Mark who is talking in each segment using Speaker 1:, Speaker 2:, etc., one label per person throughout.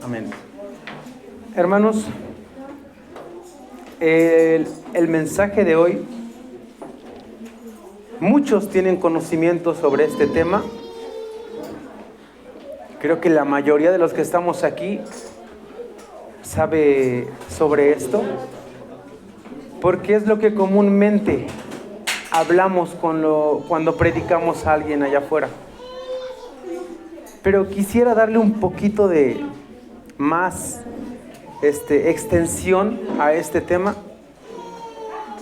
Speaker 1: Amén. Hermanos, el mensaje de hoy, muchos tienen conocimiento sobre este tema. Creo que la mayoría de los que estamos aquí sabe sobre esto, porque es lo que comúnmente hablamos cuando predicamos a alguien allá afuera. Pero quisiera darle un poquito de más extensión a este tema,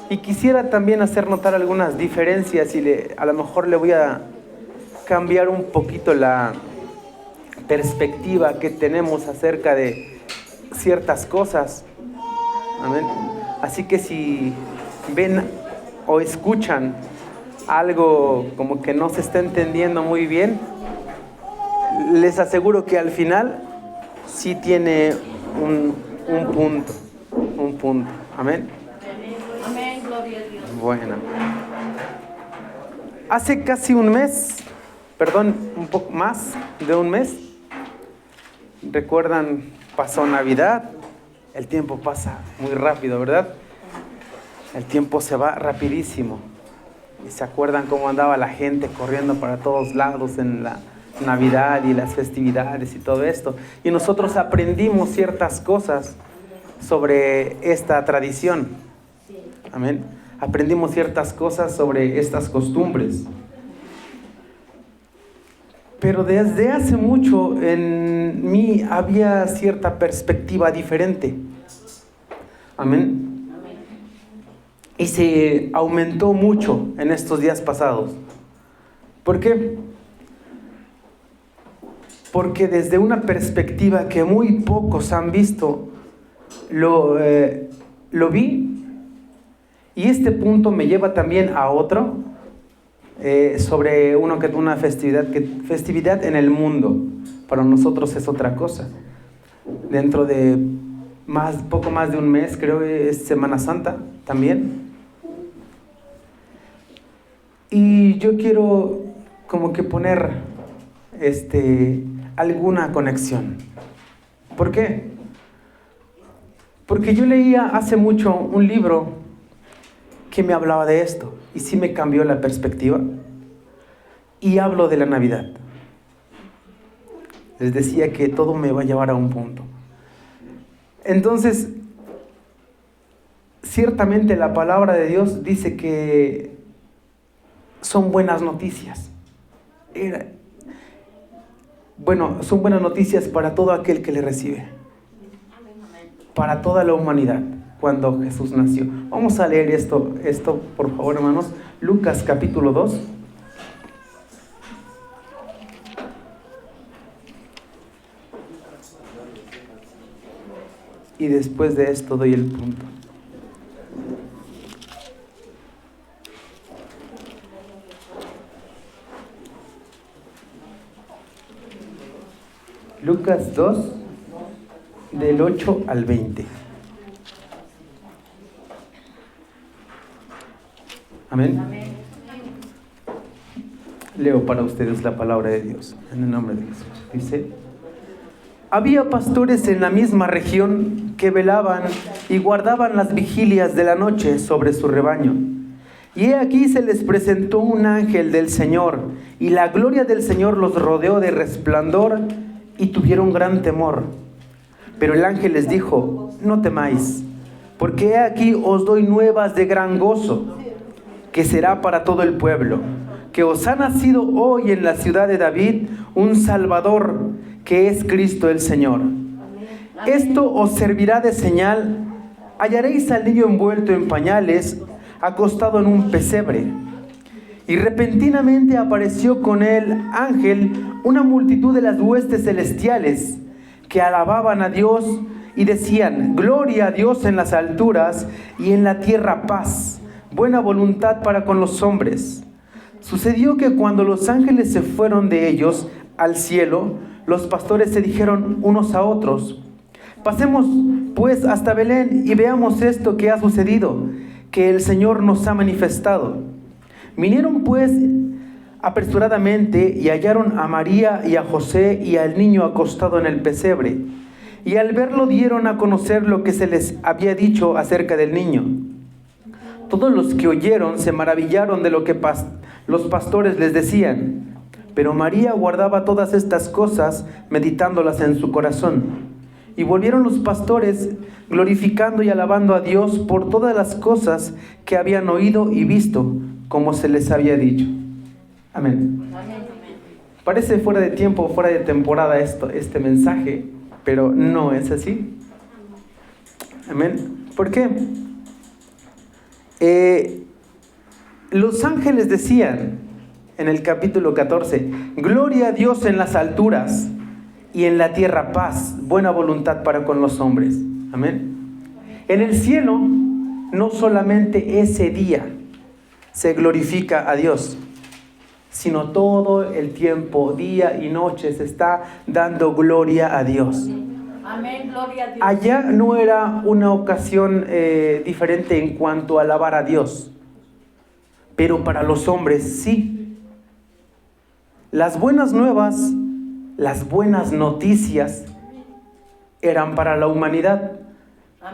Speaker 1: y quisiera también hacer notar algunas diferencias, y a lo mejor le voy a cambiar un poquito la perspectiva que tenemos acerca de ciertas cosas. Amén. Así que si ven o escuchan algo como que no se está entendiendo muy bien, les aseguro que al final sí tiene un punto. Amén.
Speaker 2: Amén, gloria a Dios.
Speaker 1: Bueno, hace casi un poco más de un mes, recuerdan, pasó Navidad. El tiempo pasa muy rápido, ¿verdad? El tiempo se va rapidísimo. ¿Y se acuerdan cómo andaba la gente corriendo para todos lados en la Navidad y las festividades y todo esto? Y nosotros aprendimos ciertas cosas sobre esta tradición. Amén. Aprendimos ciertas cosas sobre estas costumbres. Pero desde hace mucho en mí había cierta perspectiva diferente. Amén. Y se aumentó mucho en estos días pasados. ¿Por qué? Porque desde una perspectiva que muy pocos han visto, lo vi. Y este punto me lleva también a otro, sobre una festividad en el mundo. Para nosotros es otra cosa. Dentro de poco más de un mes, creo que es Semana Santa también. Y yo quiero como que poner alguna conexión. ¿Por qué? Porque yo leía hace mucho un libro que me hablaba de esto, y sí me cambió la perspectiva. Y hablo de la Navidad. Les decía que todo me va a llevar a un punto. Entonces, ciertamente la palabra de Dios dice que son buenas noticias. Son buenas noticias para todo aquel que le recibe. Para toda la humanidad. Cuando Jesús nació. Vamos a leer esto por favor, hermanos. Lucas capítulo 2. Y después de esto doy el punto. Lucas 2, del 8 al 20. Amén. Amén. Leo para ustedes la palabra de Dios, en el nombre de Jesús. Dice: había pastores en la misma región que velaban y guardaban las vigilias de la noche sobre su rebaño. Y he aquí se les presentó un ángel del Señor, y la gloria del Señor los rodeó de resplandor, y tuvieron gran temor. Pero el ángel les dijo: no temáis, porque he aquí os doy nuevas de gran gozo, que será para todo el pueblo, que os ha nacido hoy en la ciudad de David un Salvador, que es Cristo el Señor. Esto os servirá de señal: hallaréis al niño envuelto en pañales, acostado en un pesebre. Y repentinamente apareció con el ángel una multitud de las huestes celestiales, que alababan a Dios y decían: gloria a Dios en las alturas, y en la tierra paz, buena voluntad para con los hombres. Sucedió que cuando los ángeles se fueron de ellos al cielo, los pastores se dijeron unos a otros: pasemos pues hasta Belén y veamos esto que ha sucedido, que el Señor nos ha manifestado. Vinieron pues apresuradamente y hallaron a María y a José y al niño acostado en el pesebre. Y al verlo dieron a conocer lo que se les había dicho acerca del niño. Todos los que oyeron se maravillaron de lo que los pastores les decían. Pero María guardaba todas estas cosas, meditándolas en su corazón. Y volvieron los pastores, glorificando y alabando a Dios por todas las cosas que habían oído y visto, como se les había dicho. Amén. Parece fuera de tiempo, fuera de temporada este mensaje, pero no es así. Amén. ¿Por qué? Los ángeles decían en el capítulo 14, gloria a Dios en las alturas y en la tierra paz, buena voluntad para con los hombres. Amén. En el cielo, no solamente ese día se glorifica a Dios, sino todo el tiempo, día y noche, se está dando gloria a Dios.
Speaker 2: Amén, gloria a Dios.
Speaker 1: Allá no era una ocasión diferente en cuanto a alabar a Dios, pero para los hombres sí. Las buenas nuevas, las buenas noticias eran para la humanidad.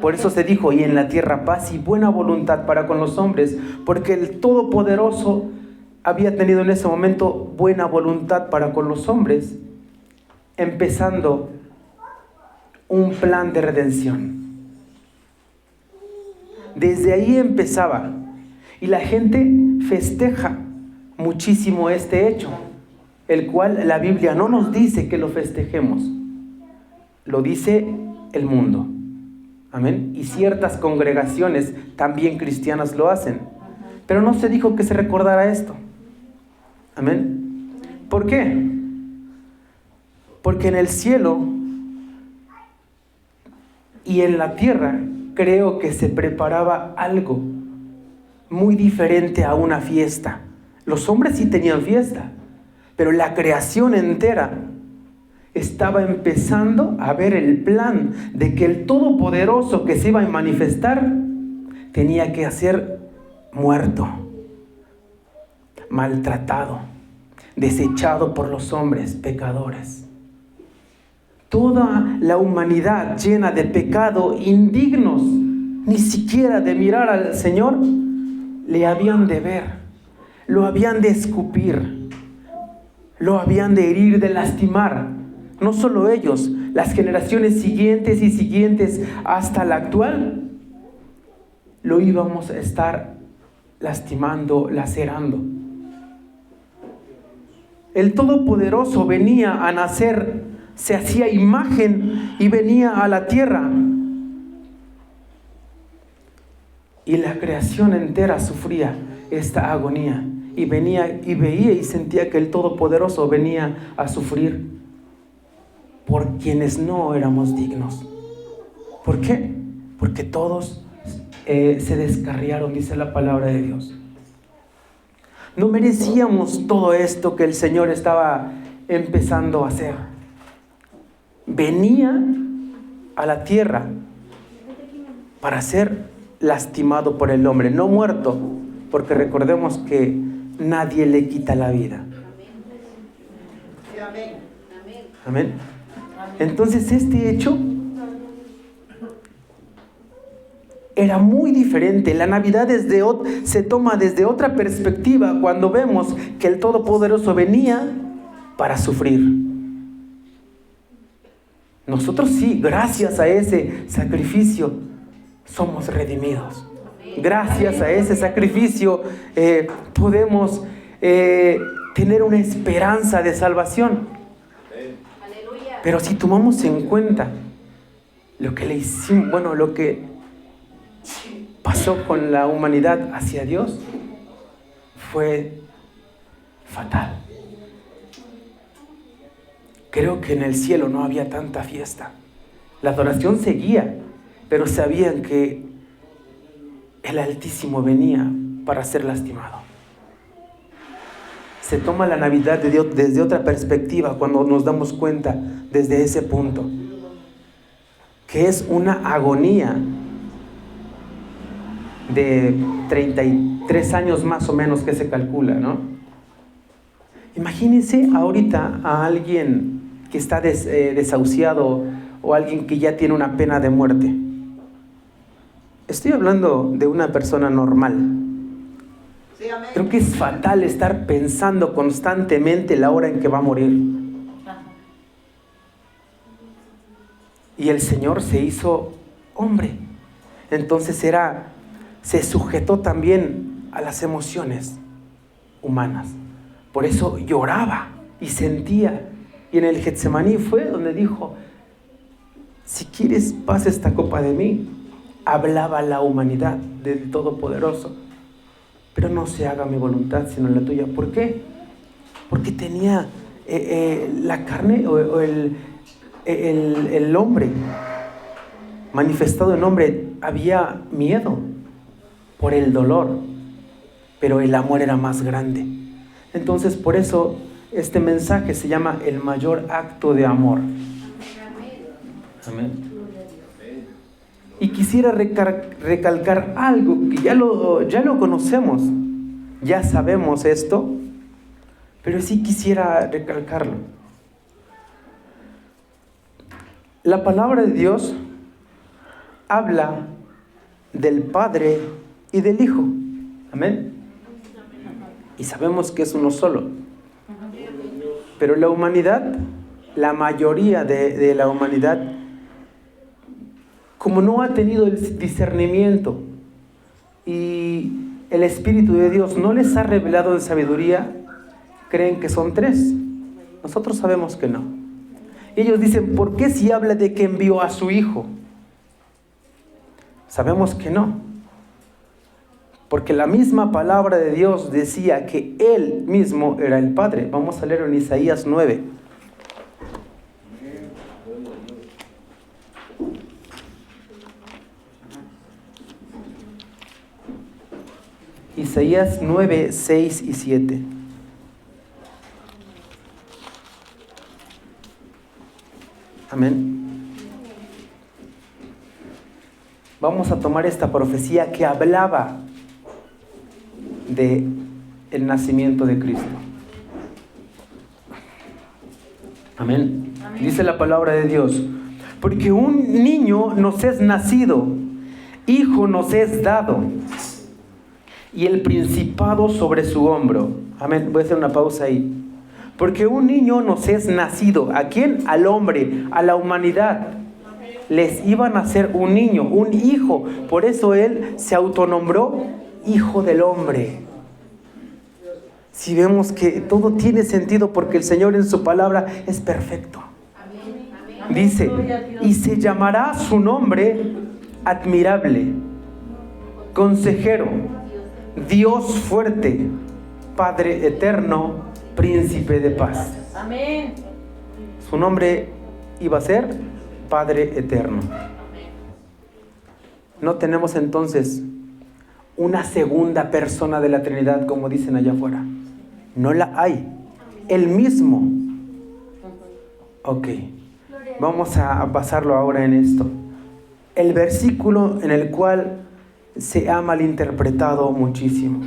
Speaker 1: Por eso se dijo, y en la tierra paz y buena voluntad para con los hombres, porque el Todopoderoso había tenido en ese momento buena voluntad para con los hombres, empezando un plan de redención. Desde ahí empezaba, y la gente festeja muchísimo este hecho, el cual la Biblia no nos dice que lo festejemos, lo dice el mundo. Amén. Y ciertas congregaciones también cristianas lo hacen, pero no se dijo que se recordara esto. Amén. ¿Por qué? Porque en el cielo y en la tierra creo que se preparaba algo muy diferente a una fiesta. Los hombres sí tenían fiesta, pero la creación entera estaba empezando a ver el plan de que el Todopoderoso que se iba a manifestar tenía que ser muerto, maltratado, desechado por los hombres pecadores. Toda la humanidad llena de pecado, indignos ni siquiera de mirar al Señor, le habían de ver, lo habían de escupir, lo habían de herir, de lastimar. No solo ellos, las generaciones siguientes y siguientes hasta la actual, lo íbamos a estar lastimando, lacerando. El Todopoderoso venía a nacer, se hacía imagen y venía a la tierra. Y la creación entera sufría esta agonía. Y venía y veía y sentía que el Todopoderoso venía a sufrir por quienes no éramos dignos. ¿Por qué? Porque todos se descarriaron, dice la palabra de Dios. No merecíamos todo esto que el Señor estaba empezando a hacer. Venía a la tierra para ser lastimado por el hombre, no muerto, porque recordemos que nadie le quita la vida. Amén. Entonces este hecho era muy diferente. La Navidad se toma desde otra perspectiva cuando vemos que el Todopoderoso venía para sufrir. Nosotros sí, gracias a ese sacrificio, somos redimidos. Gracias a ese sacrificio podemos tener una esperanza de salvación. Pero si tomamos en cuenta lo que le hicimos, lo que pasó con la humanidad hacia Dios, fue fatal. Creo que en el cielo no había tanta fiesta. La adoración seguía, pero sabían que el Altísimo venía para ser lastimado. Se toma la Navidad de Dios desde otra perspectiva cuando nos damos cuenta desde ese punto, que es una agonía de 33 años más o menos que se calcula, ¿no? Imagínense ahorita a alguien que está desahuciado o alguien que ya tiene una pena de muerte. Estoy hablando de una persona normal. Creo que es fatal estar pensando constantemente la hora en que va a morir. Y el Señor se hizo hombre. Entonces se sujetó también a las emociones humanas. Por eso lloraba y sentía. Y en el Getsemaní fue donde dijo: si quieres, pasa esta copa de mí. Hablaba la humanidad del Todopoderoso. Pero no se haga mi voluntad, sino la tuya. ¿Por qué? Porque tenía la carne o el hombre manifestado en hombre. Había miedo por el dolor, pero el amor era más grande. Entonces, por eso este mensaje se llama el mayor acto de amor. Amén. Y quisiera recalcar algo que ya lo conocemos, ya sabemos esto, pero sí quisiera recalcarlo. La palabra de Dios habla del Padre y del Hijo. Amén. Y sabemos que es uno solo. Pero la humanidad, la mayoría de la humanidad, como no ha tenido el discernimiento y el Espíritu de Dios no les ha revelado en sabiduría, creen que son tres. Nosotros sabemos que no. Y ellos dicen: ¿por qué si habla de que envió a su Hijo? Sabemos que no. Porque la misma palabra de Dios decía que Él mismo era el Padre. Vamos a leer en Isaías 9. Isaías 9, 6 y 7. Amén. Vamos a tomar esta profecía que hablaba de el nacimiento de Cristo. Amén. Amén. Dice la palabra de Dios: porque un niño nos es nacido, hijo nos es dado, y el principado sobre su hombro. Amén. Voy a hacer una pausa ahí. Porque un niño nos es nacido. ¿A quién? Al hombre, a la humanidad. Les iba a nacer un niño, un hijo. Por eso Él se autonombró Hijo del Hombre. Si vemos que todo tiene sentido, porque el Señor en su palabra es perfecto. Dice: y se llamará su nombre admirable, consejero, Dios fuerte, Padre eterno, príncipe de paz.
Speaker 2: Amén.
Speaker 1: Su nombre iba a ser Padre eterno. No tenemos entonces una segunda persona de la Trinidad, como dicen allá afuera. No la hay. El mismo. Ok. Vamos a basarlo ahora en esto. El versículo en el cual se ha malinterpretado muchísimo.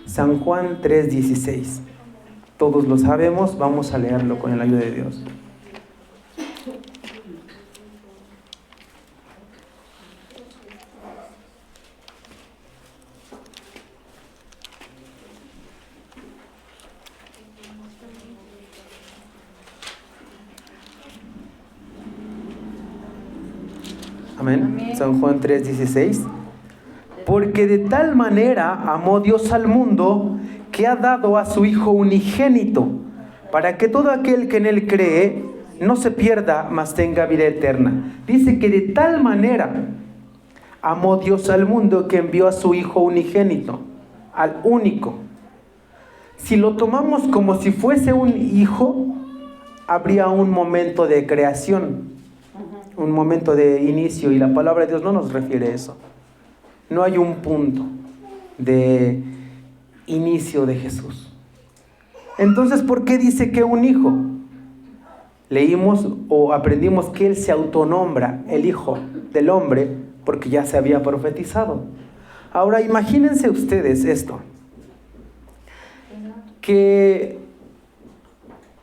Speaker 1: San Juan 3:16. Todos lo sabemos, vamos a leerlo con la ayuda de Dios. Amén. Amén. San Juan 3:16. Porque de tal manera amó Dios al mundo, que ha dado a su Hijo unigénito, para que todo aquel que en Él cree no se pierda, mas tenga vida eterna. Dice que de tal manera amó Dios al mundo, que envió a su Hijo unigénito, al único. Si lo tomamos como si fuese un hijo, habría un momento de creación, un momento de inicio, y la palabra de Dios no nos refiere a eso. No hay un punto de inicio de Jesús. Entonces, ¿por qué dice que un hijo? Leímos o aprendimos que Él se autonombra el Hijo del Hombre, porque ya se había profetizado. Ahora imagínense ustedes esto, que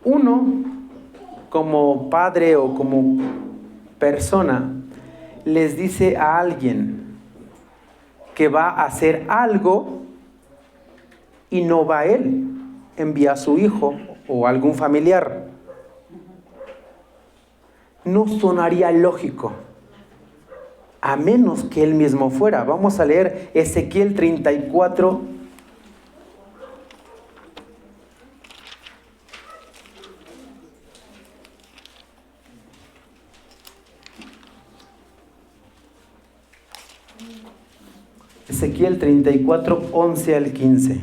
Speaker 1: Uno, como padre o como persona, les dice a alguien que va a hacer algo y no va él, envía a su hijo o algún familiar. No sonaría lógico, a menos que él mismo fuera. Vamos a leer Ezequiel 34. Ezequiel 34, 11 al 15.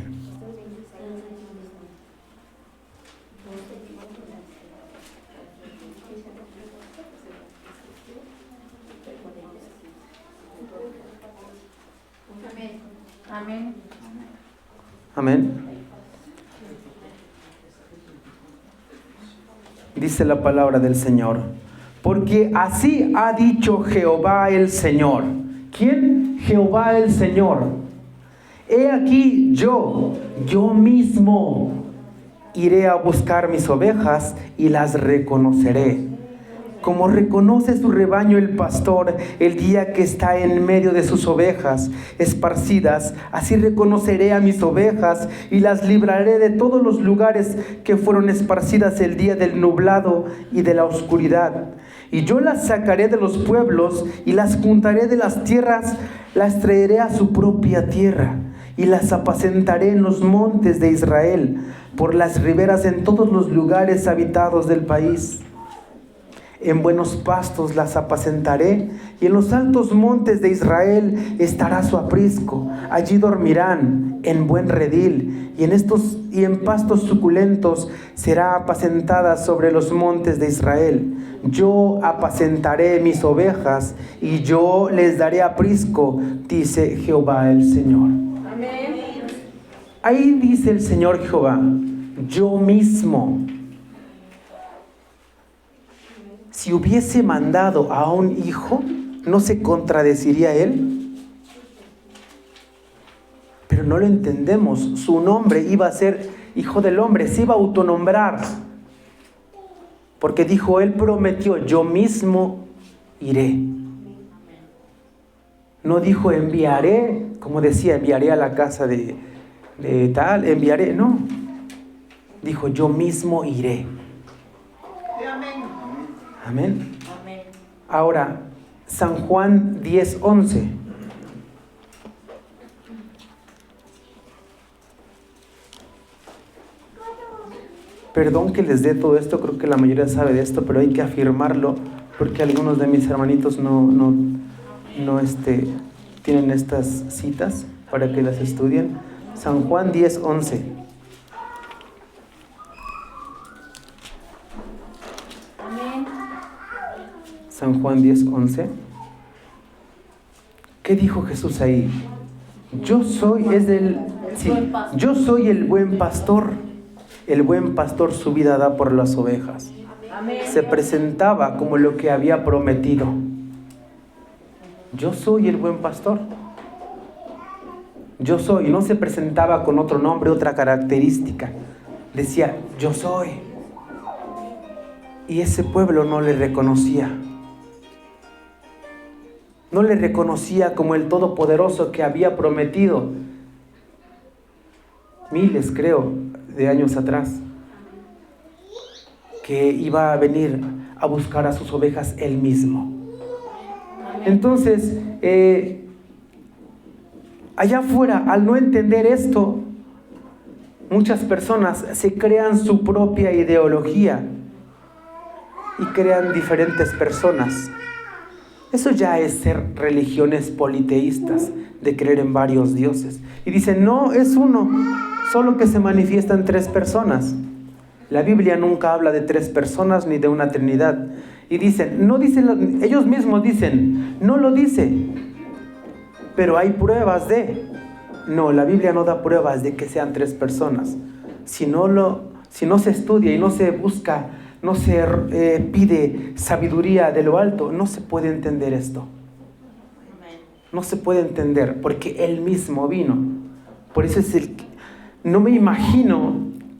Speaker 2: Amén.
Speaker 1: Amén. Dice la palabra del Señor. Porque así ha dicho Jehová el Señor. ¿Quién? Jehová el Señor. He aquí yo mismo iré a buscar mis ovejas y las reconoceré. Como reconoce su rebaño el pastor el día que está en medio de sus ovejas esparcidas, así reconoceré a mis ovejas y las libraré de todos los lugares que fueron esparcidas el día del nublado y de la oscuridad. Y yo las sacaré de los pueblos y las juntaré de las tierras, las traeré a su propia tierra y las apacentaré en los montes de Israel, por las riberas en todos los lugares habitados del país. En buenos pastos las apacentaré, y en los altos montes de Israel estará su aprisco. Allí dormirán en buen redil, y en pastos suculentos será apacentada sobre los montes de Israel. Yo apacentaré mis ovejas, y yo les daré aprisco, dice Jehová el Señor.
Speaker 2: Amén.
Speaker 1: Ahí dice el Señor Jehová, yo mismo. Si hubiese mandado a un hijo, ¿no se contradeciría él? Pero no lo entendemos. Su nombre iba a ser Hijo del Hombre, se iba a autonombrar. Porque dijo, él prometió, yo mismo iré. No dijo, enviaré, como decía, enviaré a la casa de tal, enviaré, no. Dijo, yo mismo iré. Amén.
Speaker 2: Amén.
Speaker 1: Ahora, San Juan 10:11. Perdón que les dé todo esto, creo que la mayoría sabe de esto, pero hay que afirmarlo porque algunos de mis hermanitos no tienen estas citas para que las estudien. San Juan 10:11. San Juan 10:11. ¿Qué dijo Jesús ahí? Yo soy el buen pastor. El buen pastor su vida da por las ovejas.
Speaker 2: Amén.
Speaker 1: Se presentaba como lo que había prometido. Yo soy el buen pastor. Yo soy. No se presentaba con otro nombre, otra característica. Decía, yo soy. Y ese pueblo no le reconocía. No le reconocía como el Todopoderoso que había prometido miles, creo, de años atrás, que iba a venir a buscar a sus ovejas él mismo. Entonces, allá afuera, al no entender esto, muchas personas se crean su propia ideología y crean diferentes personas. Eso ya es ser religiones politeístas, de creer en varios dioses. Y dicen, no, es uno, solo que se manifiesta en tres personas. La Biblia nunca habla de tres personas ni de una trinidad. Y dicen, ellos mismos dicen, no lo dice, pero hay pruebas de. No, la Biblia no da pruebas de que sean tres personas. Si no se estudia y no se busca, no se pide sabiduría de lo alto, no se puede entender esto. No se puede entender porque Él mismo vino. Por eso no me imagino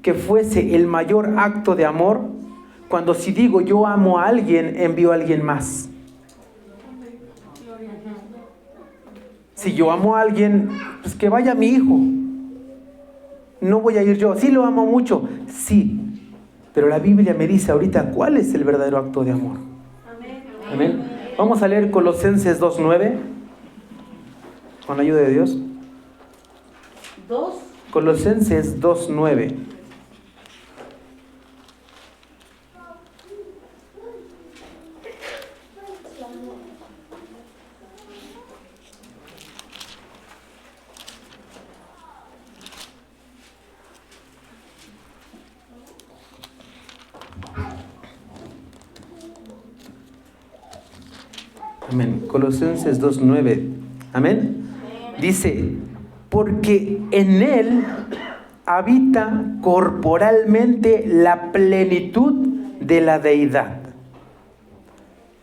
Speaker 1: que que fuese el mayor acto de amor cuando si digo yo amo a alguien, envío a alguien más. Si yo amo a alguien, pues que vaya mi hijo. No voy a ir yo. Sí lo amo mucho, sí. Pero la Biblia me dice ahorita cuál es el verdadero acto de amor. Amén. Vamos a leer Colosenses 2:9 con la ayuda de Dios. Colosenses 2:9. Amén. Colosenses 2:9. Amén. Dice, porque en Él habita corporalmente la plenitud de la deidad.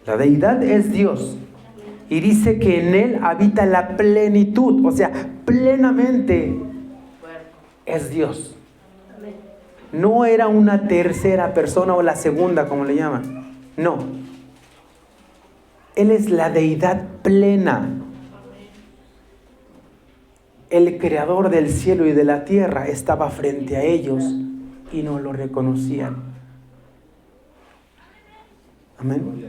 Speaker 1: La deidad es Dios. Y dice que en Él habita la plenitud, o sea, plenamente es Dios. No era una tercera persona o la segunda, como le llaman. No. Él es la deidad plena. El creador del cielo y de la tierra estaba frente a ellos y no lo reconocían. Amén.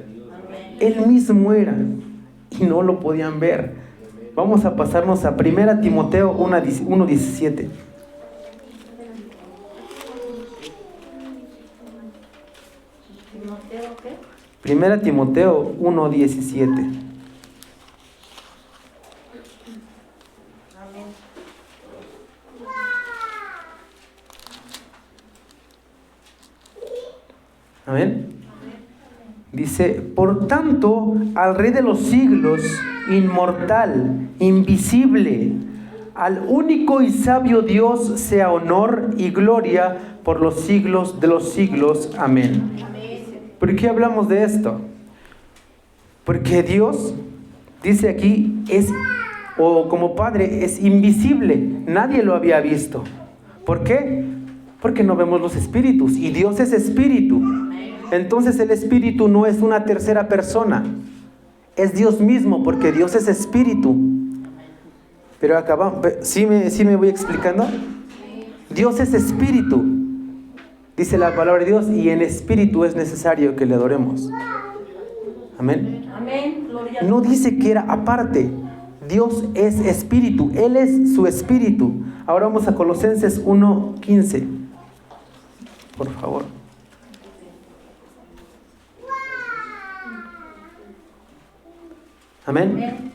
Speaker 1: Él mismo era y no lo podían ver. Vamos a pasarnos a 1 Timoteo 1:17.
Speaker 2: ¿Timoteo qué?
Speaker 1: 1 Timoteo 1:17. Amén. Dice, por tanto, al Rey de los siglos, inmortal, invisible, al único y sabio Dios, sea honor y gloria por los siglos de los siglos. Amén. ¿Por qué hablamos de esto? Porque Dios, dice aquí, como Padre, es invisible. Nadie lo había visto. ¿Por qué? Porque no vemos los espíritus. Y Dios es espíritu. Entonces el espíritu no es una tercera persona. Es Dios mismo, porque Dios es espíritu. Pero acabamos, ¿sí me voy explicando? Dios es espíritu. Dice la palabra de Dios, y en espíritu es necesario que le adoremos. Amén.
Speaker 2: Amén. Gloria.
Speaker 1: No dice que era aparte. Dios es espíritu. Él es su espíritu. Ahora vamos a Colosenses 1:15. Por favor. Amén.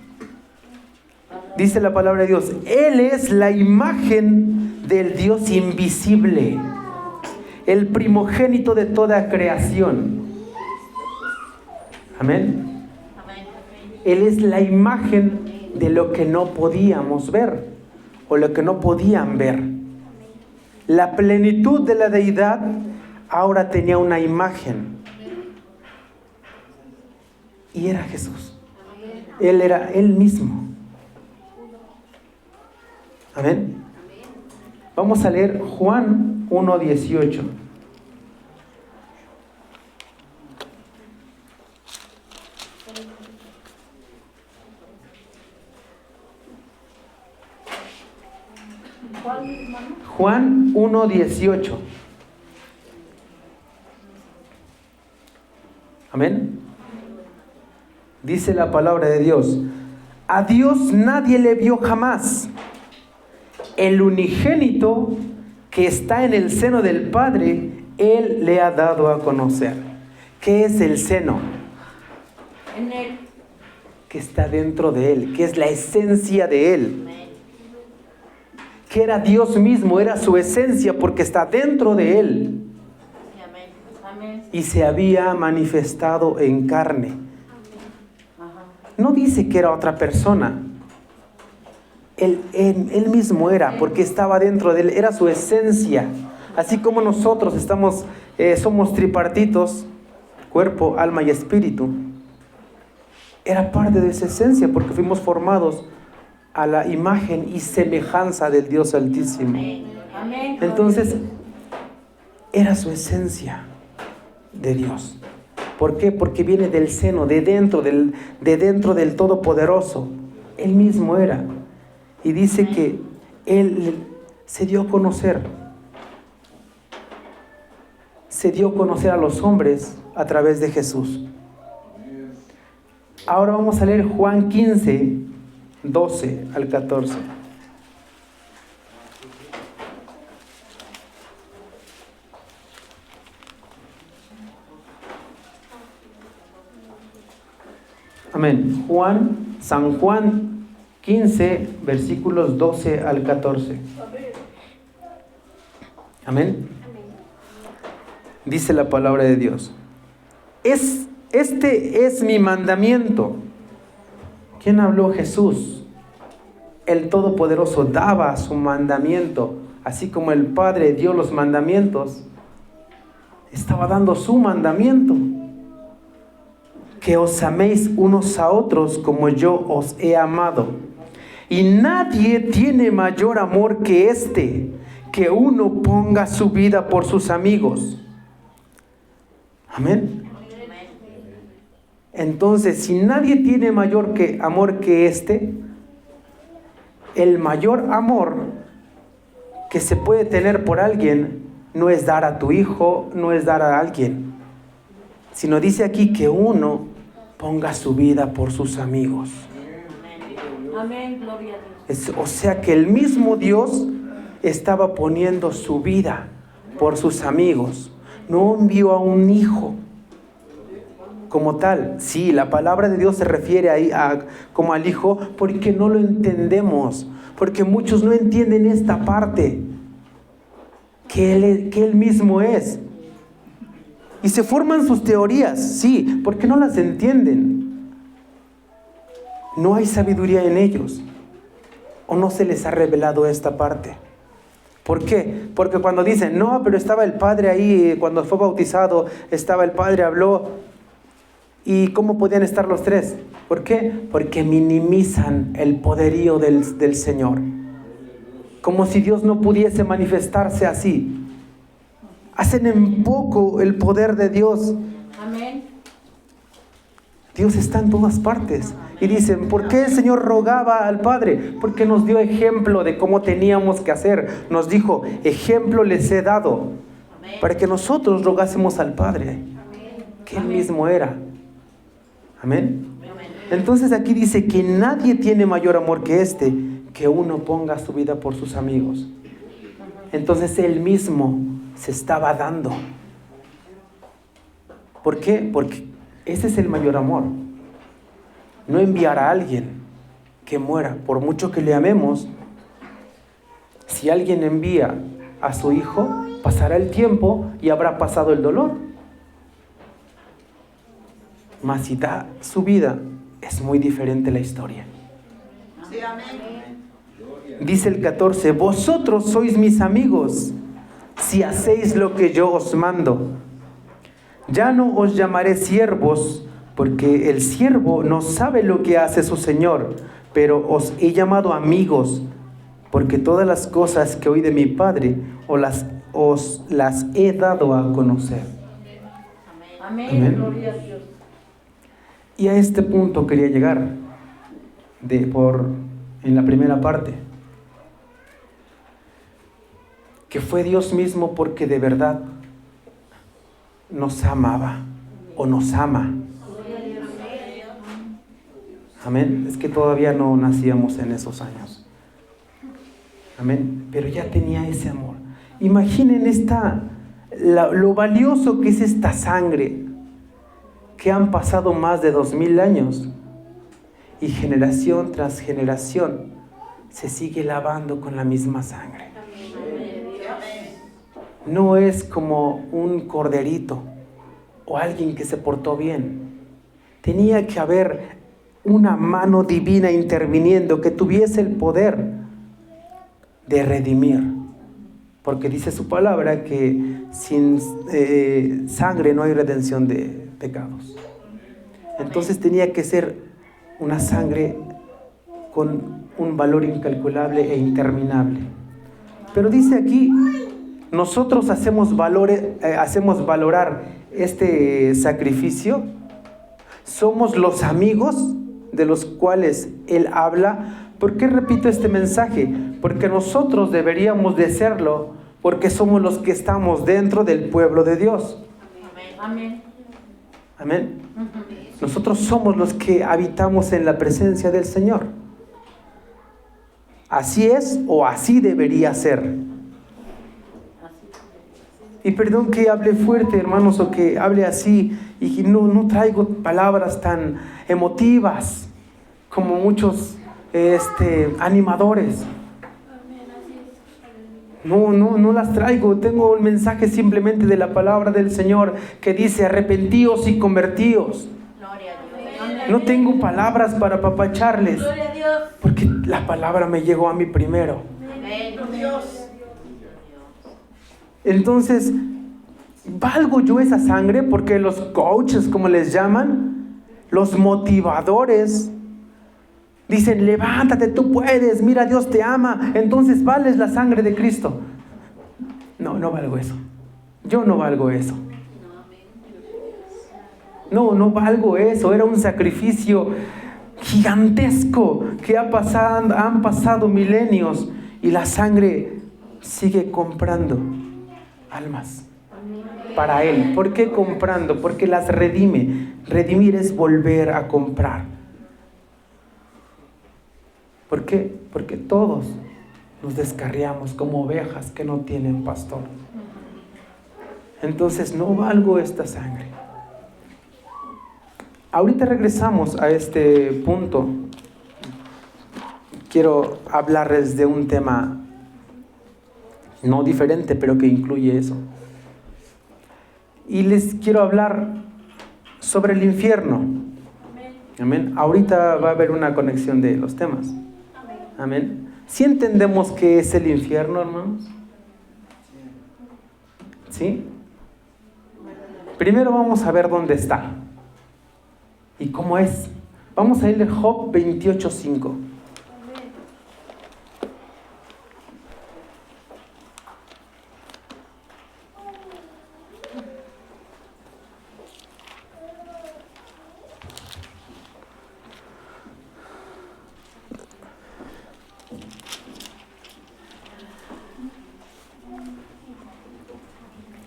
Speaker 1: Dice la palabra de Dios, Él es la imagen del Dios invisible, el primogénito de toda creación. Amén. Él es la imagen de lo que no podíamos ver o lo que no podían ver. La plenitud de la deidad ahora tenía una imagen y era Jesús. Él era Él mismo. Amén. Vamos a leer Juan 1:18. Juan 1:18. Amén. Dice la palabra de Dios, a Dios nadie le vio jamás. El unigénito que está en el seno del Padre, Él le ha dado a conocer. ¿Qué es el seno?
Speaker 2: En Él.
Speaker 1: Que está dentro de Él, que es la esencia de Él. Que era Dios mismo, era su esencia porque está dentro de Él.
Speaker 2: Amén.
Speaker 1: Y se había manifestado en carne. No dice que era otra persona. Él mismo era, porque estaba dentro de Él, era su esencia. Así como nosotros somos tripartitos, cuerpo, alma y espíritu. Era parte de esa esencia, porque fuimos formados a la imagen y semejanza del Dios Altísimo.
Speaker 2: Amén.
Speaker 1: Entonces, era su esencia de Dios. ¿Por qué? Porque viene del seno, de dentro del Todopoderoso. Él mismo era. Y dice que Él se dio a conocer. Se dio a conocer a los hombres a través de Jesús. Ahora vamos a leer Juan 15, 12 al 14. Amén. San Juan 15, versículos 12 al 14. Amén. Dice la palabra de Dios. Este es mi mandamiento. ¿Quién habló? Jesús. El Todopoderoso daba su mandamiento. Así como el Padre dio los mandamientos, estaba dando su mandamiento. Que os améis unos a otros como yo os he amado. Y nadie tiene mayor amor que este, que uno ponga su vida por sus amigos. Amén. Entonces, si nadie tiene mayor amor que este, el mayor amor que se puede tener por alguien no es dar a tu hijo, no es dar a alguien, sino dice aquí que uno ponga su vida por sus amigos.
Speaker 2: Amén, gloria a Dios.
Speaker 1: O sea que el mismo Dios estaba poniendo su vida por sus amigos. No envió a un hijo como tal. Sí, la palabra de Dios se refiere ahí como al hijo porque no lo entendemos. Porque muchos no entienden esta parte. Que Él mismo es. Y se forman sus teorías, sí, porque no las entienden. No hay sabiduría en ellos. O no se les ha revelado esta parte. ¿Por qué? Porque cuando dicen, no, pero estaba el Padre ahí, cuando fue bautizado, estaba el Padre, habló. ¿Y cómo podían estar los tres? ¿Por qué? Porque minimizan el poderío del Señor. Como si Dios no pudiese manifestarse así. Hacen en poco el poder de Dios.
Speaker 2: Amén.
Speaker 1: Dios está en todas partes. Y dicen, ¿por qué el Señor rogaba al Padre? Porque nos dio ejemplo de cómo teníamos que hacer. Nos dijo, ejemplo les he dado. Para que nosotros rogásemos al Padre. Que Él mismo era. Amén. Entonces aquí dice que nadie tiene mayor amor que este, que uno ponga su vida por sus amigos. Entonces Él mismo se estaba dando. ¿Por qué? Porque ese es el mayor amor. No enviar a alguien que muera, por mucho que le amemos. Si alguien envía a su hijo, pasará el tiempo y habrá pasado el dolor. Mas si da su vida, es muy diferente la historia.
Speaker 2: Sí, amén.
Speaker 1: Dice el 14, vosotros sois mis amigos, si hacéis lo que yo os mando. Ya no os llamaré siervos, porque el siervo no sabe lo que hace su señor, pero os he llamado amigos, porque todas las cosas que oí de mi Padre os las he dado a conocer.
Speaker 2: Amén.
Speaker 1: Amén.
Speaker 2: Gloria a Dios.
Speaker 1: Y a este punto quería llegar en la primera parte. Que fue Dios mismo porque de verdad nos amaba o nos ama. Amén. Es que todavía no nacíamos en esos años. Amén. Pero ya tenía ese amor. Imaginen lo valioso que es esta sangre, que han pasado más de 2000 años y generación tras generación se sigue lavando con la misma sangre. No es como un corderito o alguien que se portó bien. Tenía que haber una mano divina interviniendo que tuviese el poder de redimir. Porque dice su palabra que sin sangre no hay redención de pecados. Entonces tenía que ser una sangre con un valor incalculable e interminable. Pero dice aquí nosotros hacemos valorar este sacrificio, somos los amigos de los cuales Él habla. ¿Por qué repito este mensaje? Porque nosotros deberíamos de serlo, porque somos los que estamos dentro del pueblo de Dios.
Speaker 2: Amén.
Speaker 1: Amén. Nosotros somos los que habitamos en la presencia del Señor. Así es o así debería ser. Y perdón que hable fuerte, hermanos, o que hable así y que no traigo palabras tan emotivas como muchos animadores. No las traigo. Tengo un mensaje simplemente de la palabra del Señor que dice: arrepentíos y convertíos. No tengo palabras para apapacharles, porque la palabra me llegó a mí primero. Entonces, ¿valgo yo esa sangre? Porque los coaches, como les llaman, los motivadores, dicen: levántate, tú puedes, mira, Dios te ama, entonces vales la sangre de Cristo. No valgo eso. Yo no valgo eso. No valgo eso. Era un sacrificio gigantesco que han pasado milenios y la sangre sigue comprando almas para Él. ¿Por qué comprando? Porque las redime. Redimir es volver a comprar. ¿Por qué? Porque todos nos descarriamos como ovejas que no tienen pastor. Entonces no valgo esta sangre. Ahorita regresamos a este punto. Quiero hablarles de un tema no diferente, pero que incluye eso. Y les quiero hablar sobre el infierno. Amén. Ahorita va a haber una conexión de los temas. Amén. ¿Sí entendemos qué es el infierno, hermanos? ¿Sí? Primero vamos a ver dónde está y cómo es. Vamos a ir a Job 28:5.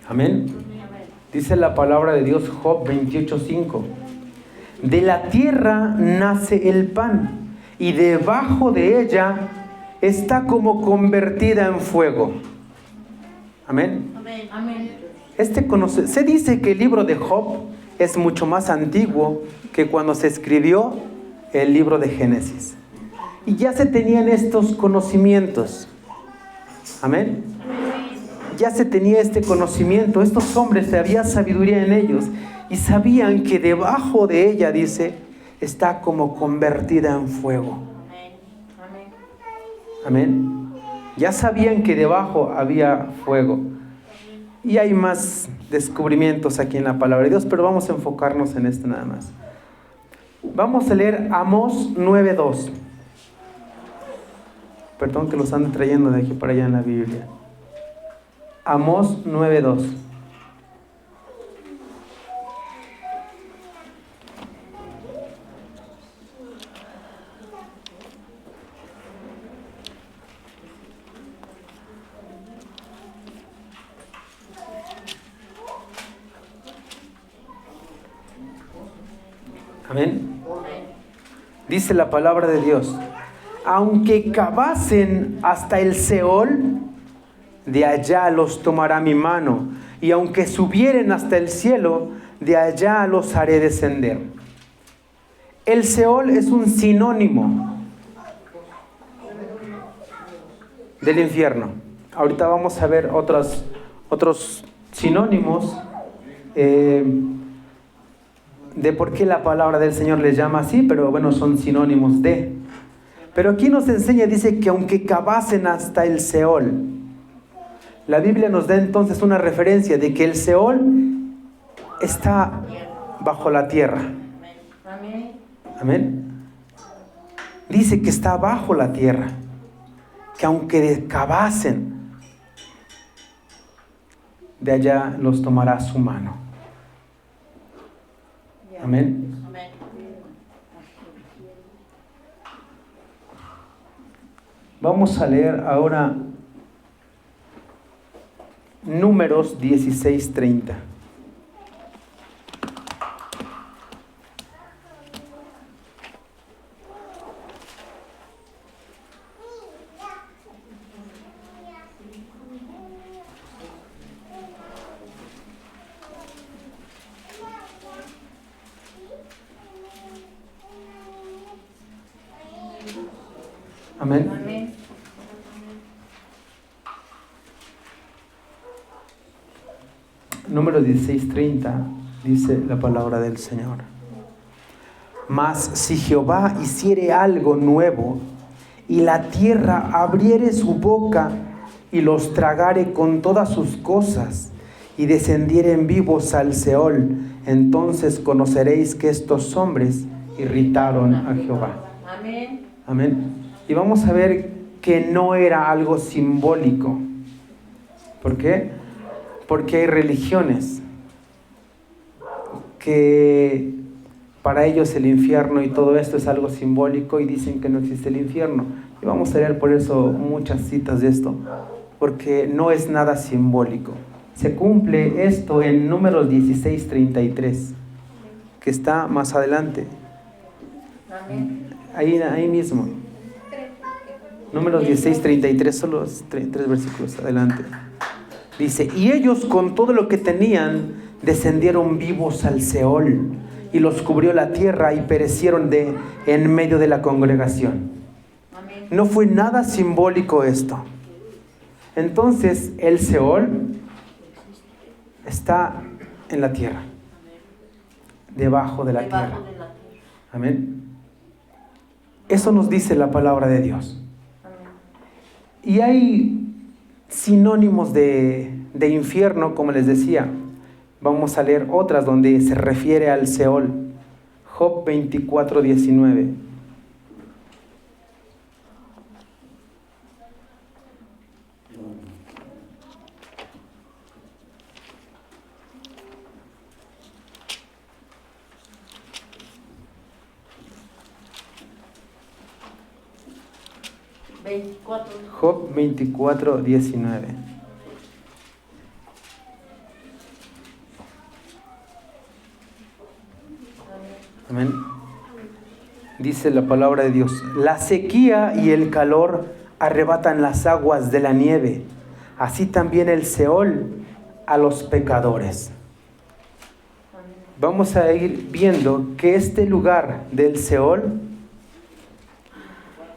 Speaker 1: Amén. Dice la palabra de Dios, Job 28:5. De la tierra nace el pan, y debajo de ella está como convertida en fuego. Amén.
Speaker 2: Amén.
Speaker 1: Se dice que el libro de Job es mucho más antiguo que cuando se escribió el libro de Génesis. Y ya se tenían estos conocimientos. Amén. Ya se tenía este conocimiento. Estos hombres, había sabiduría en ellos y sabían que debajo de ella, dice, está como convertida en fuego. Amén. Ya sabían que debajo había fuego. Y hay más descubrimientos aquí en la palabra de Dios, pero vamos a enfocarnos en esto nada más. Vamos a leer Amós 9:2. Perdón que los ande trayendo de aquí para allá en la Biblia. Amós 9:2. Amén. Dice la palabra de Dios: aunque cavasen hasta el Seol, de allá los tomará mi mano, y aunque subieren hasta el cielo, de allá los haré descender. El Seol es un sinónimo del infierno. Ahorita vamos a ver otros sinónimos de por qué la palabra del Señor les llama así, pero bueno, son sinónimos de. Pero aquí nos enseña, dice que aunque cavasen hasta el Seol. La Biblia nos da entonces una referencia de que el Seol está bajo la tierra. Amén. Dice que está bajo la tierra. Que aunque cavasen, de allá los tomará su mano. Amén.
Speaker 2: Amén.
Speaker 1: Vamos a leer ahora Números 16:30. Amén.
Speaker 2: Amén.
Speaker 1: Número 16:30 dice la palabra del Señor. Mas si Jehová hiciere algo nuevo, y la tierra abriere su boca, y los tragare con todas sus cosas, y descendieren vivos al Seol, entonces conoceréis que estos hombres irritaron a Jehová.
Speaker 2: Amén.
Speaker 1: Amén. Y vamos a ver que no era algo simbólico. ¿Por qué? Porque hay religiones que para ellos el infierno y todo esto es algo simbólico y dicen que no existe el infierno. Y vamos a leer por eso muchas citas de esto, porque no es nada simbólico. Se cumple esto en Números 16:33, que está más adelante.
Speaker 2: Amén.
Speaker 1: Ahí mismo. Números 16:33, solo tres versículos adelante. Dice, y ellos con todo lo que tenían descendieron vivos al Seol, y los cubrió la tierra y perecieron en medio de la congregación.
Speaker 2: Amén.
Speaker 1: No fue nada simbólico esto. Entonces el Seol está en la tierra, debajo de la tierra.
Speaker 2: Debajo de la tierra.
Speaker 1: Amén. Eso nos dice la palabra de Dios.
Speaker 2: Amén.
Speaker 1: Y hay sinónimos de infierno, como les decía. Vamos a leer otras donde se refiere al Seol. Job 24:19. Job 24:19. Amén. Dice la palabra de Dios: la sequía y el calor arrebatan las aguas de la nieve, así también el Seol a los pecadores. Vamos a ir viendo que este lugar del Seol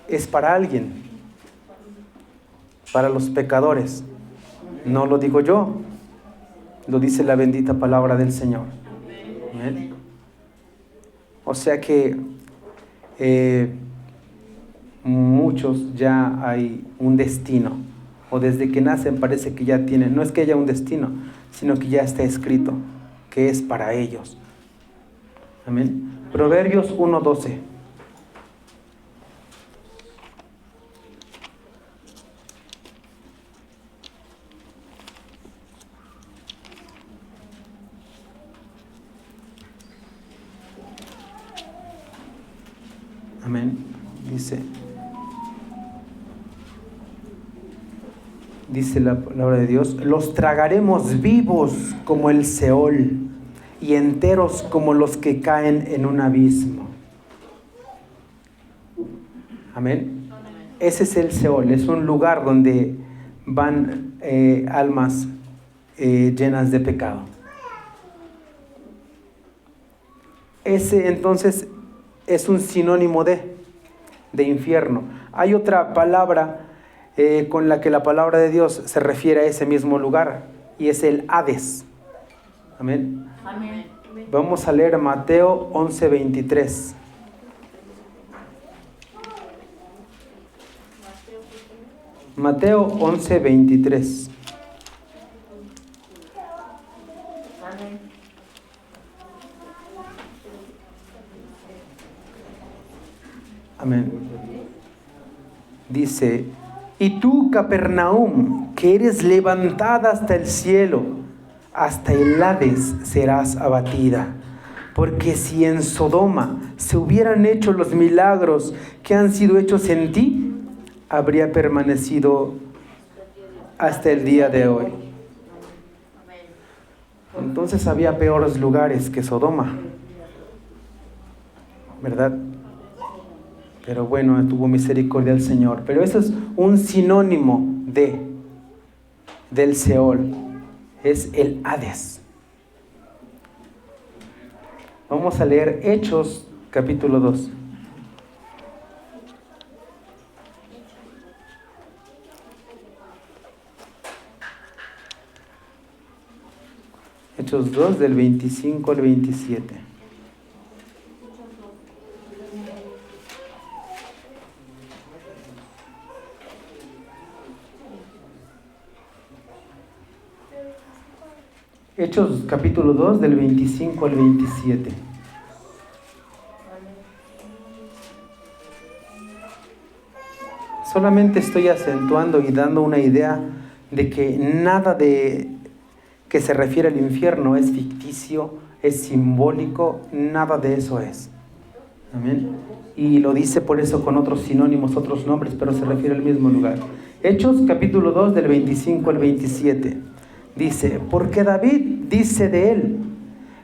Speaker 1: es para alguien, para los pecadores. No lo digo yo, lo dice la bendita palabra del Señor. Amén. O sea que muchos ya hay un destino, o desde que nacen parece que ya tienen, no es que haya un destino, sino que ya está escrito que es para ellos. Amén. Proverbios 1:12. Amén. Dice la palabra de Dios: los tragaremos vivos como el Seol, y enteros como los que caen en un abismo. Amén. Ese es el Seol, es un lugar donde van almas llenas de pecado. Ese entonces es un sinónimo de infierno. Hay otra palabra con la que la palabra de Dios se refiere a ese mismo lugar, y es el Hades. Amén.
Speaker 2: Amén.
Speaker 1: Vamos a leer Mateo 11:23. Mateo 11:23.
Speaker 2: Amén.
Speaker 1: Amén. Dice: y tú, Capernaum, que eres levantada hasta el cielo, hasta el Hades serás abatida. Porque si en Sodoma se hubieran hecho los milagros que han sido hechos en ti, habría permanecido hasta el día de hoy. Entonces había peores lugares que Sodoma, ¿verdad? Pero bueno, tuvo misericordia el Señor. Pero eso es un sinónimo del Seol, es el Hades. Vamos a leer Hechos capítulo 2. Hechos 2 del 25 al 27. Hechos capítulo 2 del 25 al 27. Solamente estoy acentuando y dando una idea de que nada de que se refiere al infierno es ficticio, es simbólico, nada de eso es. Amén. Y lo dice por eso con otros sinónimos, otros nombres, pero se refiere al mismo lugar. Hechos capítulo 2 del 25 al 27. Dice, porque David dice de él,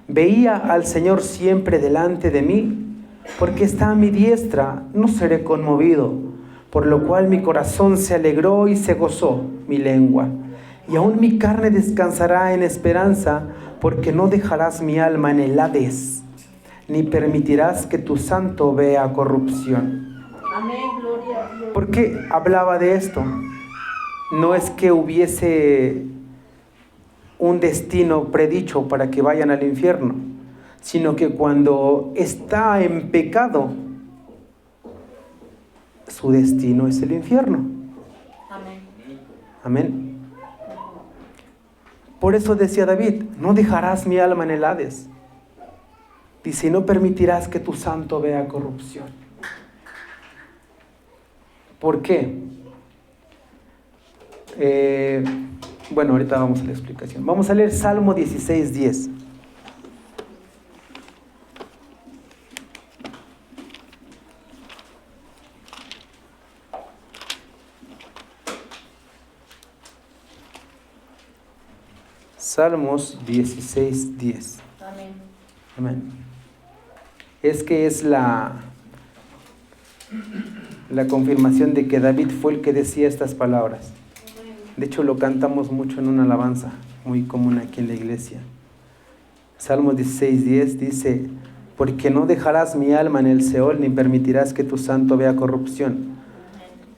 Speaker 1: veía al Señor siempre delante de mí, porque está a mi diestra, no seré conmovido, por lo cual mi corazón se alegró y se gozó mi lengua. Y aún mi carne descansará en esperanza, porque no dejarás mi alma en el Hades, ni permitirás que tu santo vea corrupción.
Speaker 2: Amén, gloria a Dios.
Speaker 1: ¿Por qué hablaba de esto? No es que hubiese un destino predicho para que vayan al infierno, sino que cuando está en pecado, su destino es el infierno.
Speaker 2: Amén.
Speaker 1: Amén. Por eso decía David, no dejarás mi alma en el Hades. Dice, no permitirás que tu santo vea corrupción. ¿Por qué? Bueno, ahorita vamos a la explicación. Vamos a leer Salmo 16:10. Salmos 16:10.
Speaker 2: Amén.
Speaker 1: Amén. Es que es la confirmación de que David fue el que decía estas palabras. De hecho, lo cantamos mucho en una alabanza muy común aquí en la iglesia. Salmos 16:10 dice, porque no dejarás mi alma en el Seol, ni permitirás que tu santo vea corrupción.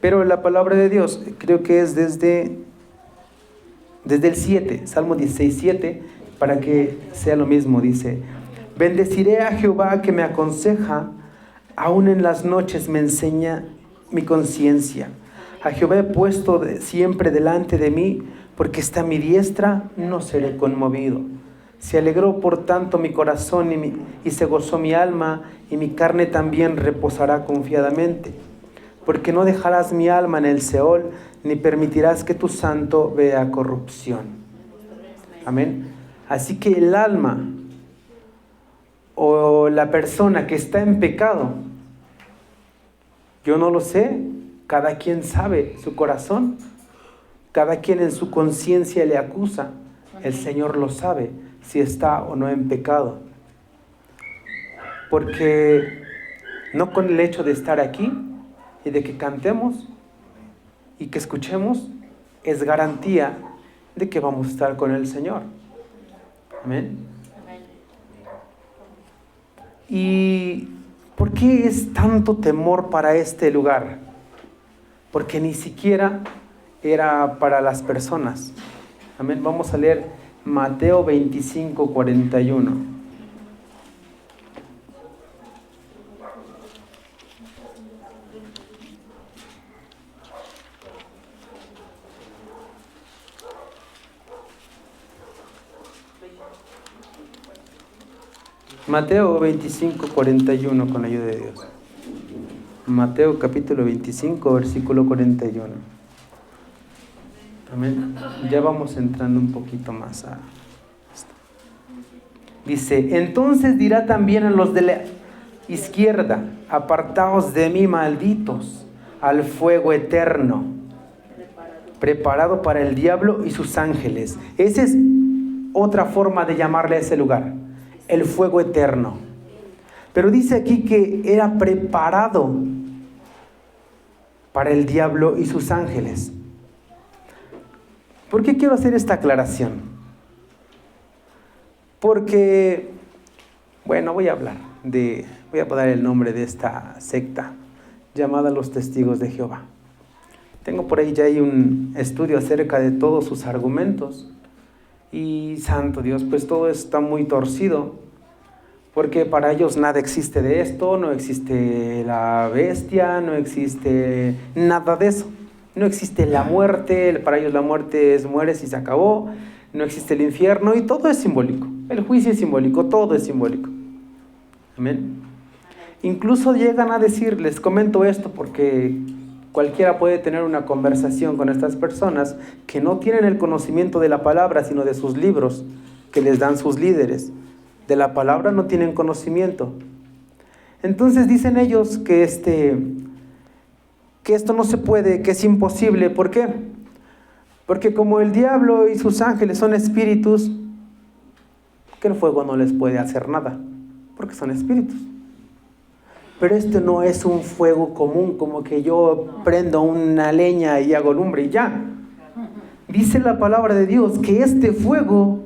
Speaker 1: Pero la palabra de Dios, creo que es desde el 7, Salmo 16:7, para que sea lo mismo, dice, bendeciré a Jehová que me aconseja, aún en las noches me enseña mi conciencia. A Jehová he puesto siempre delante de mí, porque está a mi diestra, no seré conmovido. Se alegró por tanto mi corazón y se gozó mi alma, y mi carne también reposará confiadamente. Porque no dejarás mi alma en el Seol, ni permitirás que tu santo vea corrupción. Amén. Así que el alma o la persona que está en pecado, yo no lo sé, cada quien sabe su corazón, cada quien en su conciencia le acusa, el Señor lo sabe si está o no en pecado. Porque no con el hecho de estar aquí y de que cantemos y que escuchemos es garantía de que vamos a estar con el Señor. Amén. ¿Y por qué es tanto temor para este lugar? Porque ni siquiera era para las personas. Amén. Vamos a leer Mateo 25:41. Mateo 25:41 con la ayuda de Dios. Mateo capítulo 25, versículo 41. Amén. Ya vamos entrando un poquito más Dice, entonces dirá también a los de la izquierda, apartaos de mí, malditos, al fuego eterno, preparado para el diablo y sus ángeles. Esa es otra forma de llamarle a ese lugar, el fuego eterno. Pero dice aquí que era preparado para el diablo y sus ángeles. ¿Por qué quiero hacer esta aclaración? Porque, bueno, voy a dar el nombre de esta secta llamada los Testigos de Jehová. Tengo por ahí ya hay un estudio acerca de todos sus argumentos. Y santo Dios, pues todo está muy torcido. Porque para ellos nada existe de esto, no existe la bestia, no existe nada de eso. No existe la muerte, para ellos la muerte es mueres y se acabó. No existe el infierno y todo es simbólico. El juicio es simbólico, todo es simbólico. Amén. Incluso llegan a decir, les comento esto porque cualquiera puede tener una conversación con estas personas que no tienen el conocimiento de la palabra, sino de sus libros que les dan sus líderes. De la palabra no tienen conocimiento. Entonces dicen ellos que esto no se puede, que es imposible. ¿Por qué? Porque como el diablo y sus ángeles son espíritus, que el fuego no les puede hacer nada, porque son espíritus. Pero este no es un fuego común, como que yo prendo una leña y hago lumbre y ya. Dice la palabra de Dios que este fuego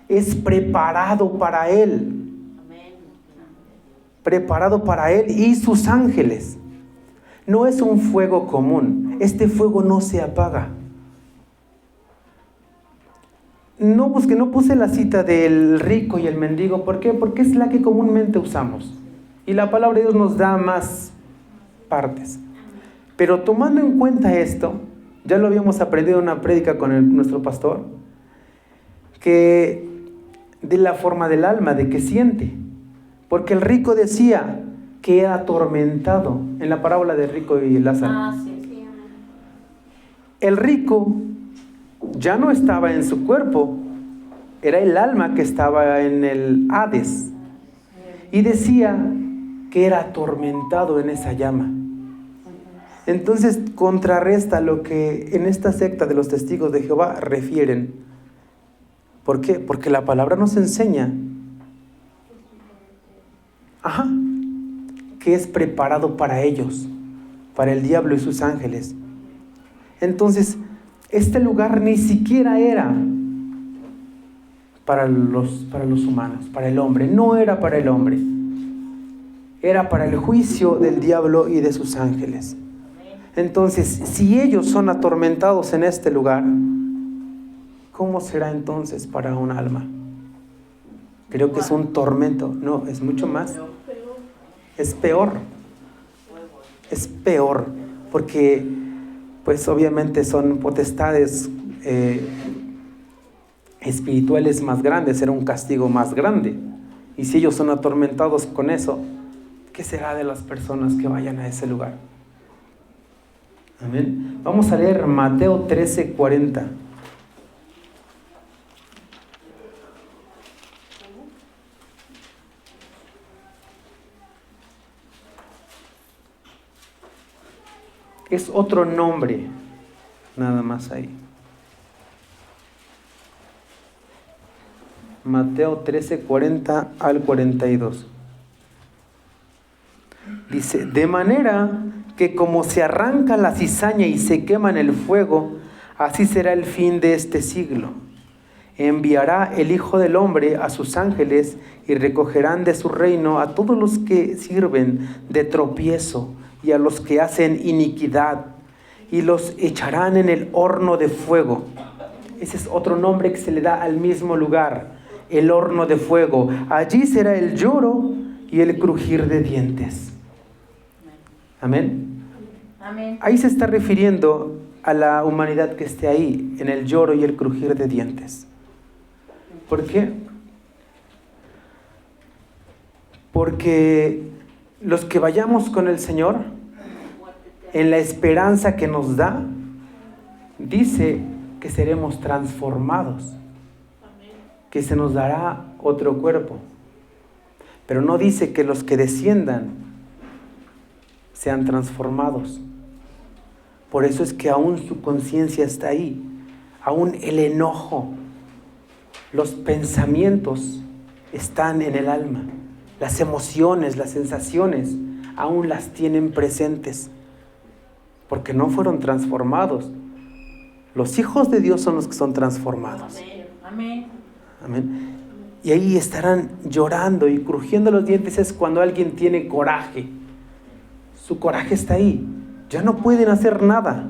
Speaker 1: es preparado para Él. Preparado para Él y sus ángeles. No es un fuego común. Este fuego no se apaga. No puse la cita del rico y el mendigo. ¿Por qué? Porque es la que comúnmente usamos. Y la palabra de Dios nos da más partes. Pero tomando en cuenta esto, ya lo habíamos aprendido en una prédica con nuestro pastor, que de la forma del alma, de que siente. Porque el rico decía que era atormentado, en la parábola del rico y Lázaro.
Speaker 2: Sí.
Speaker 1: El rico ya no estaba en su cuerpo, era el alma que estaba en el Hades. Y decía que era atormentado en esa llama. Entonces contrarresta lo que en esta secta de los Testigos de Jehová refieren. ¿Por qué? Porque la palabra nos enseña que es preparado para ellos, para el diablo y sus ángeles. Entonces, este lugar ni siquiera era para los humanos, para el hombre. No era para el hombre. Era para el juicio del diablo y de sus ángeles. Entonces, si ellos son atormentados en este lugar, ¿cómo será entonces para un alma? Creo que es un tormento. No, es mucho más. Es peor. Es peor. Porque, pues obviamente son potestades espirituales más grandes. Será un castigo más grande. Y si ellos son atormentados con eso, ¿qué será de las personas que vayan a ese lugar? Amén. Vamos a leer Mateo 13:40. Es otro nombre, nada más ahí. Mateo 13:40 al 42. Dice, de manera que como se arranca la cizaña y se quema en el fuego, así será el fin de este siglo. Enviará el Hijo del Hombre a sus ángeles y recogerán de su reino a todos los que sirven de tropiezo y a los que hacen iniquidad, y los echarán en el horno de fuego. Ese es otro nombre que se le da al mismo lugar, el horno de fuego. Allí será el lloro y el crujir de dientes. Amén.
Speaker 2: Amén.
Speaker 1: Ahí se está refiriendo a la humanidad que esté ahí, en el lloro y el crujir de dientes. ¿Por qué? Porque los que vayamos con el Señor, en la esperanza que nos da, dice que seremos transformados, que se nos dará otro cuerpo. Pero no dice que los que desciendan sean transformados. Por eso es que aún su conciencia está ahí, aún el enojo, los pensamientos están en el alma, las emociones, las sensaciones, aún las tienen presentes, porque no fueron transformados. Los hijos de Dios son los que son transformados.
Speaker 2: Amén.
Speaker 1: Amén. Y ahí estarán llorando y crujiendo los dientes. Es cuando alguien tiene coraje. Su coraje está ahí. Ya no pueden hacer nada.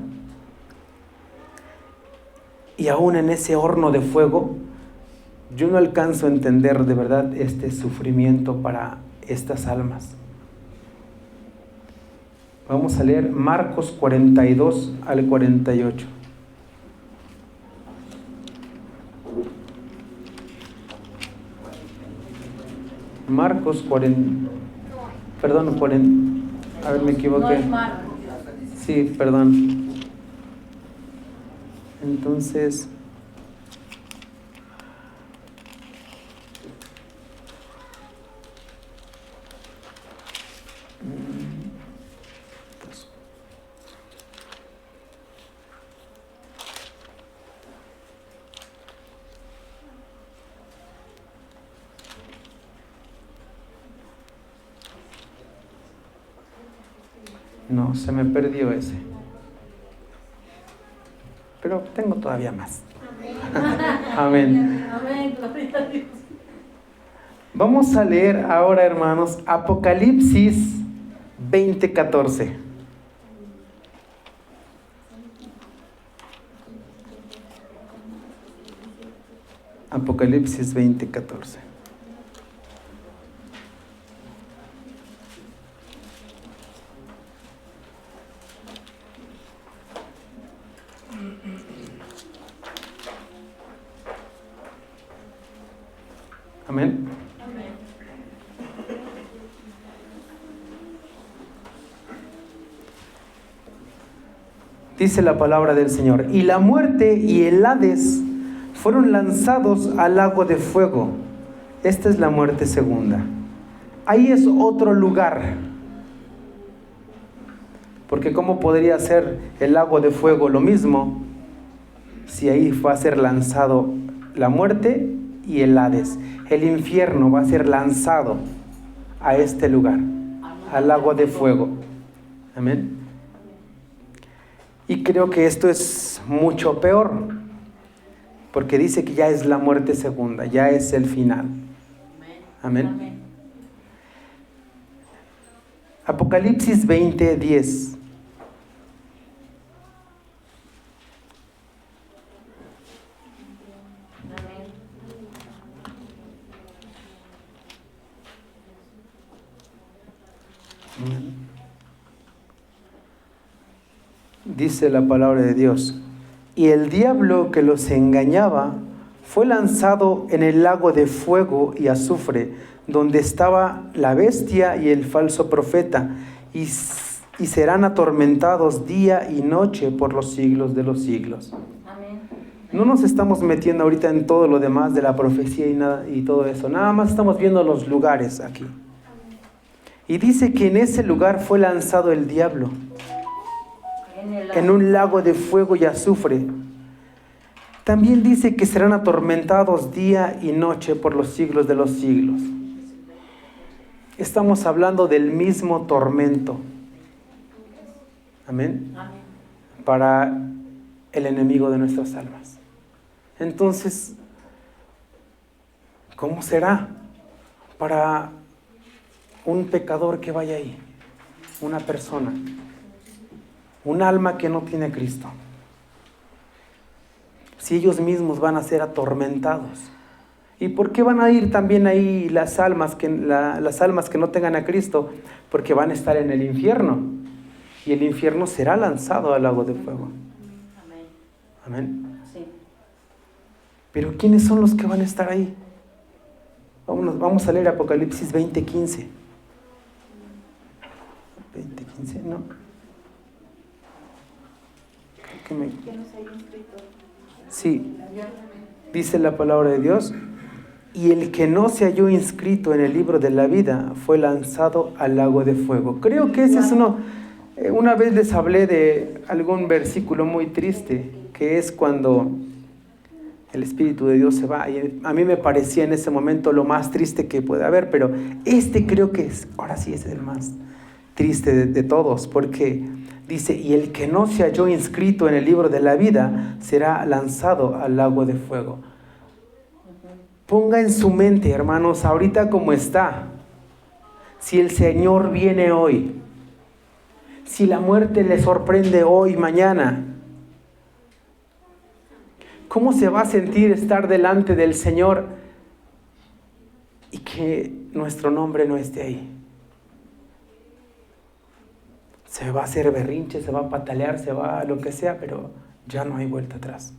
Speaker 1: Y aún en ese horno de fuego, yo no alcanzo a entender de verdad este sufrimiento para estas almas. Vamos a leer Marcos 42 al 48. Marcos 40, perdón, 40, a ver, me equivoqué.
Speaker 2: No es Marcos.
Speaker 1: Sí, perdón. Entonces, no, se me perdió ese. Pero tengo todavía más. Amén.
Speaker 2: Amén. Gloria a Dios.
Speaker 1: Vamos a leer ahora, hermanos, Apocalipsis 20:14. Apocalipsis 20:14. Amén. Dice la palabra del Señor: y la muerte y el Hades fueron lanzados al lago de fuego. Esta es la muerte segunda. Ahí es otro lugar. Porque ¿cómo podría ser el lago de fuego lo mismo si ahí va a ser lanzado la muerte y el Hades? El infierno va a ser lanzado a este lugar, al lago de fuego. Amén. Y creo que esto es mucho peor, porque dice que ya es la muerte segunda, ya es el final. Amén. Apocalipsis 20:10. Dice la palabra de Dios: y el diablo que los engañaba fue lanzado en el lago de fuego y azufre, donde estaba la bestia y el falso profeta, y serán atormentados día y noche por los siglos de los siglos.
Speaker 2: Amén.
Speaker 1: No nos estamos metiendo ahorita en todo lo demás de la profecía y todo eso. Nada más estamos viendo los lugares aquí. Y dice que en ese lugar fue lanzado el diablo, en un lago de fuego y azufre. También dice que serán atormentados día y noche por los siglos de los siglos. Estamos hablando del mismo tormento. Amén. Para el enemigo de nuestras almas. Entonces, ¿cómo será para un pecador que vaya ahí? Una persona, un alma que no tiene a Cristo. Si ellos mismos van a ser atormentados. ¿Y por qué van a ir también ahí las almas que no tengan a Cristo? Porque van a estar en el infierno. Y el infierno será lanzado al lago de fuego. Amén.
Speaker 2: Sí.
Speaker 1: Pero ¿quiénes son los que van a estar ahí? Vamos a leer Apocalipsis 20:15. 20:15, no. Creo que sí. Dice la palabra de Dios: y el que no se halló inscrito en el libro de la vida fue lanzado al lago de fuego. Creo que ese es uno. Una vez les hablé de algún versículo muy triste, que es cuando el Espíritu de Dios se va. Y a mí me parecía en ese momento lo más triste que puede haber, pero creo que ahora sí es el más triste de todos, porque dice, y el que no se halló inscrito en el libro de la vida será lanzado al lago de fuego. Ponga en su mente, hermanos, ahorita como está, si el Señor viene hoy, si la muerte le sorprende hoy, mañana, ¿cómo se va a sentir estar delante del Señor y que nuestro nombre no esté ahí? Se va a hacer berrinche, se va a patalear, se va a lo que sea, pero ya no hay vuelta atrás.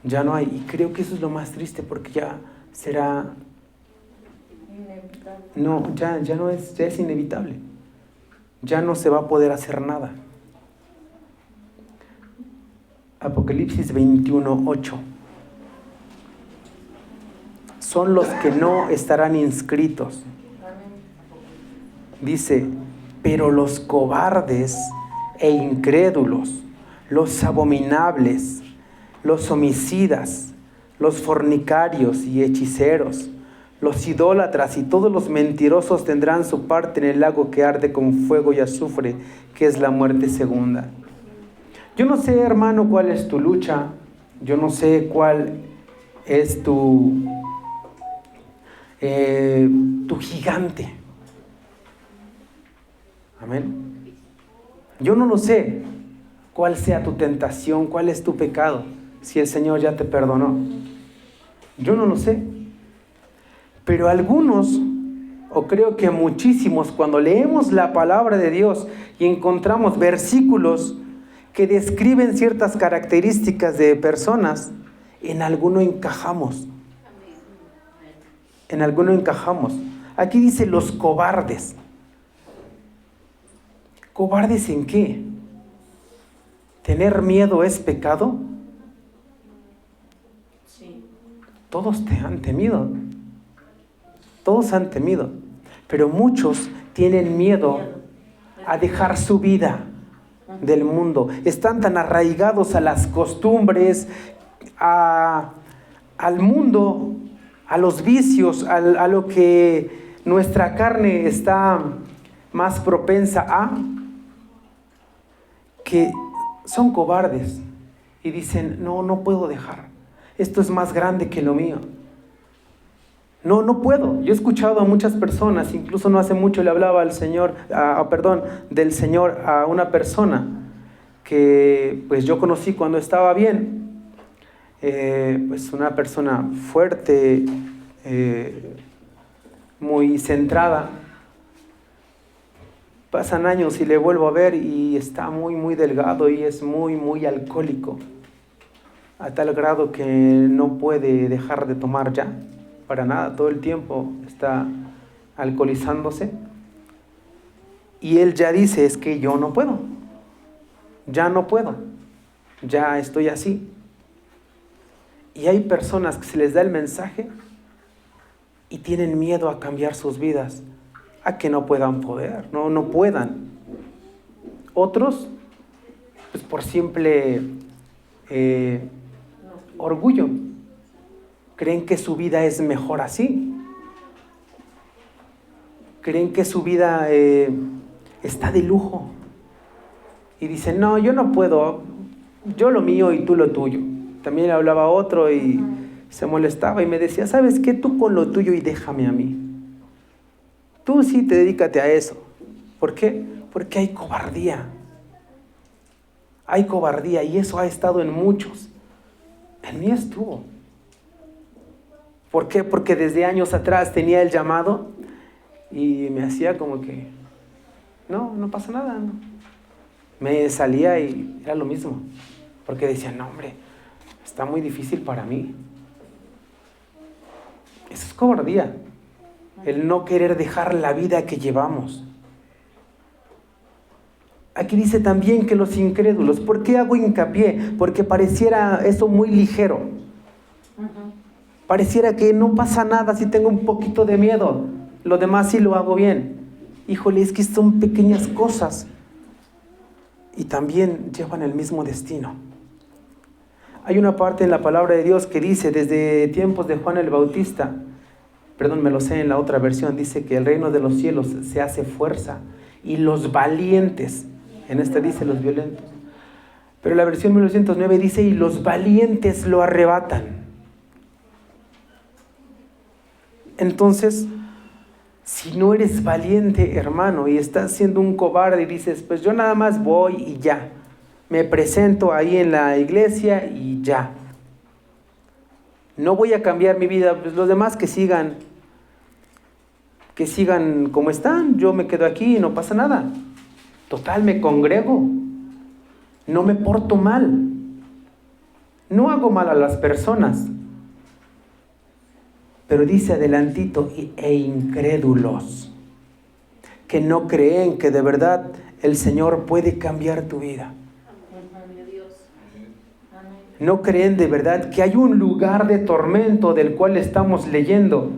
Speaker 1: Ya no hay, y creo que eso es lo más triste, porque ya será
Speaker 2: inevitable.
Speaker 1: No, ya es inevitable. Ya no se va a poder hacer nada. Apocalipsis 21:8. Son los que no estarán inscritos. Dice, pero los cobardes e incrédulos, los abominables, los homicidas, los fornicarios y hechiceros, los idólatras y todos los mentirosos tendrán su parte en el lago que arde con fuego y azufre, que es la muerte segunda. Yo no sé, hermano, cuál es tu lucha. Yo no sé cuál es tu gigante. Amén. Yo no lo sé cuál sea tu tentación, cuál es tu pecado, si el Señor ya te perdonó. Yo no lo sé. Pero algunos, o creo que muchísimos, cuando leemos la palabra de Dios y encontramos versículos que describen ciertas características de personas, en alguno encajamos. En alguno encajamos. Aquí dice los cobardes. ¿Cobardes en qué? ¿Tener miedo es pecado?
Speaker 2: Sí.
Speaker 1: Todos te han temido. Todos han temido. Pero muchos tienen miedo a dejar su vida del mundo. Están tan arraigados a las costumbres, al mundo, a los vicios, a lo que nuestra carne está más propensa a, que son cobardes y dicen, no puedo dejar. Esto es más grande que lo mío. No puedo. Yo he escuchado a muchas personas, incluso no hace mucho le hablaba del Señor a una persona que pues yo conocí cuando estaba bien, pues una persona fuerte, muy centrada. Pasan años y le vuelvo a ver y está muy delgado y es muy alcohólico, a tal grado que no puede dejar de tomar ya. Para nada, todo el tiempo está alcoholizándose. Y él ya dice, es que yo no puedo. Ya no puedo. Ya estoy así. Y hay personas que se les da el mensaje y tienen miedo a cambiar sus vidas, a que no puedan poder, no puedan. Otros, pues por simple orgullo, creen que su vida es mejor así. Creen que su vida está de lujo. Y dicen, no, yo no puedo. Yo lo mío y tú lo tuyo. También le hablaba a otro y se molestaba y me decía, ¿sabes qué? Tú con lo tuyo y déjame a mí. Tú sí te dedícate a eso. ¿Por qué? Porque hay cobardía. Hay cobardía y eso ha estado en muchos. En mí estuvo. ¿Por qué? Porque desde años atrás tenía el llamado y me hacía como que, no pasa nada, ¿no? Me salía y era lo mismo, porque decía, no hombre, está muy difícil para mí. Eso es cobardía, el no querer dejar la vida que llevamos. Aquí dice también que los incrédulos, ¿por qué hago hincapié? Porque pareciera eso muy ligero. Pareciera que no pasa nada si tengo un poquito de miedo. Lo demás sí lo hago bien. Híjole, es que son pequeñas cosas. Y también llevan el mismo destino. Hay una parte en la palabra de Dios que dice, desde tiempos de Juan el Bautista, perdón, me lo sé en la otra versión, dice que el reino de los cielos se hace fuerza y los valientes, en esta dice los violentos, pero la versión 1909 dice, y los valientes lo arrebatan. Entonces, si no eres valiente, hermano, y estás siendo un cobarde y dices, pues yo nada más voy y ya, me presento ahí en la iglesia y ya, no voy a cambiar mi vida, pues los demás que sigan como están, yo me quedo aquí y no pasa nada. Total, me congrego, no me porto mal, no hago mal a las personas. Pero dice adelantito, e incrédulos, que no creen que de verdad el Señor puede cambiar tu vida. No creen de verdad que hay un lugar de tormento del cual estamos leyendo.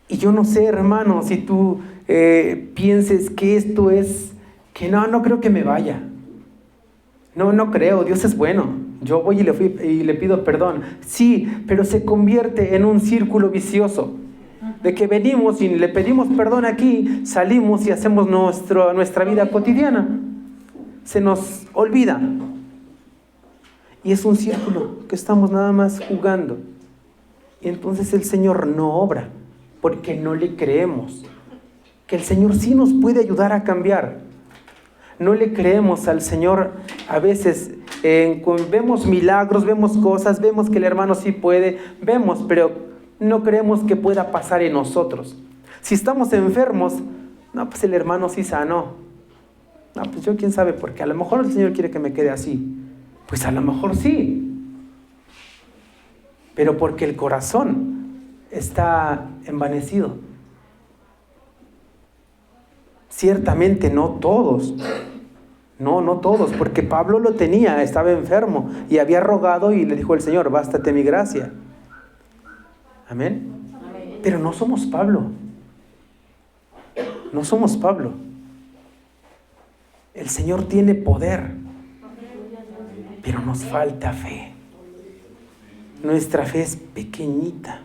Speaker 1: Y yo no sé, hermano, si tú pienses que esto es, que no creo que me vaya. No creo, Dios es bueno. Yo voy y le pido perdón. Sí, pero se convierte en un círculo vicioso. De que venimos y le pedimos perdón aquí, salimos y hacemos nuestra vida cotidiana. Se nos olvida. Y es un círculo que estamos nada más jugando. Y entonces el Señor no obra, porque no le creemos. Que el Señor sí nos puede ayudar a cambiar. No le creemos al Señor a veces, vemos milagros, vemos cosas, vemos que el hermano sí puede, vemos, pero no creemos que pueda pasar en nosotros. Si estamos enfermos, no, pues el hermano sí sanó. No, pues yo quién sabe, porque a lo mejor el Señor quiere que me quede así. Pues a lo mejor sí. Pero porque el corazón está envanecido. Ciertamente no todos, no todos, porque Pablo lo tenía, estaba enfermo y había rogado y le dijo el Señor, bástate mi gracia. Amén. Pero no somos Pablo. No somos Pablo. El Señor tiene poder, pero nos falta fe. Nuestra fe es pequeñita.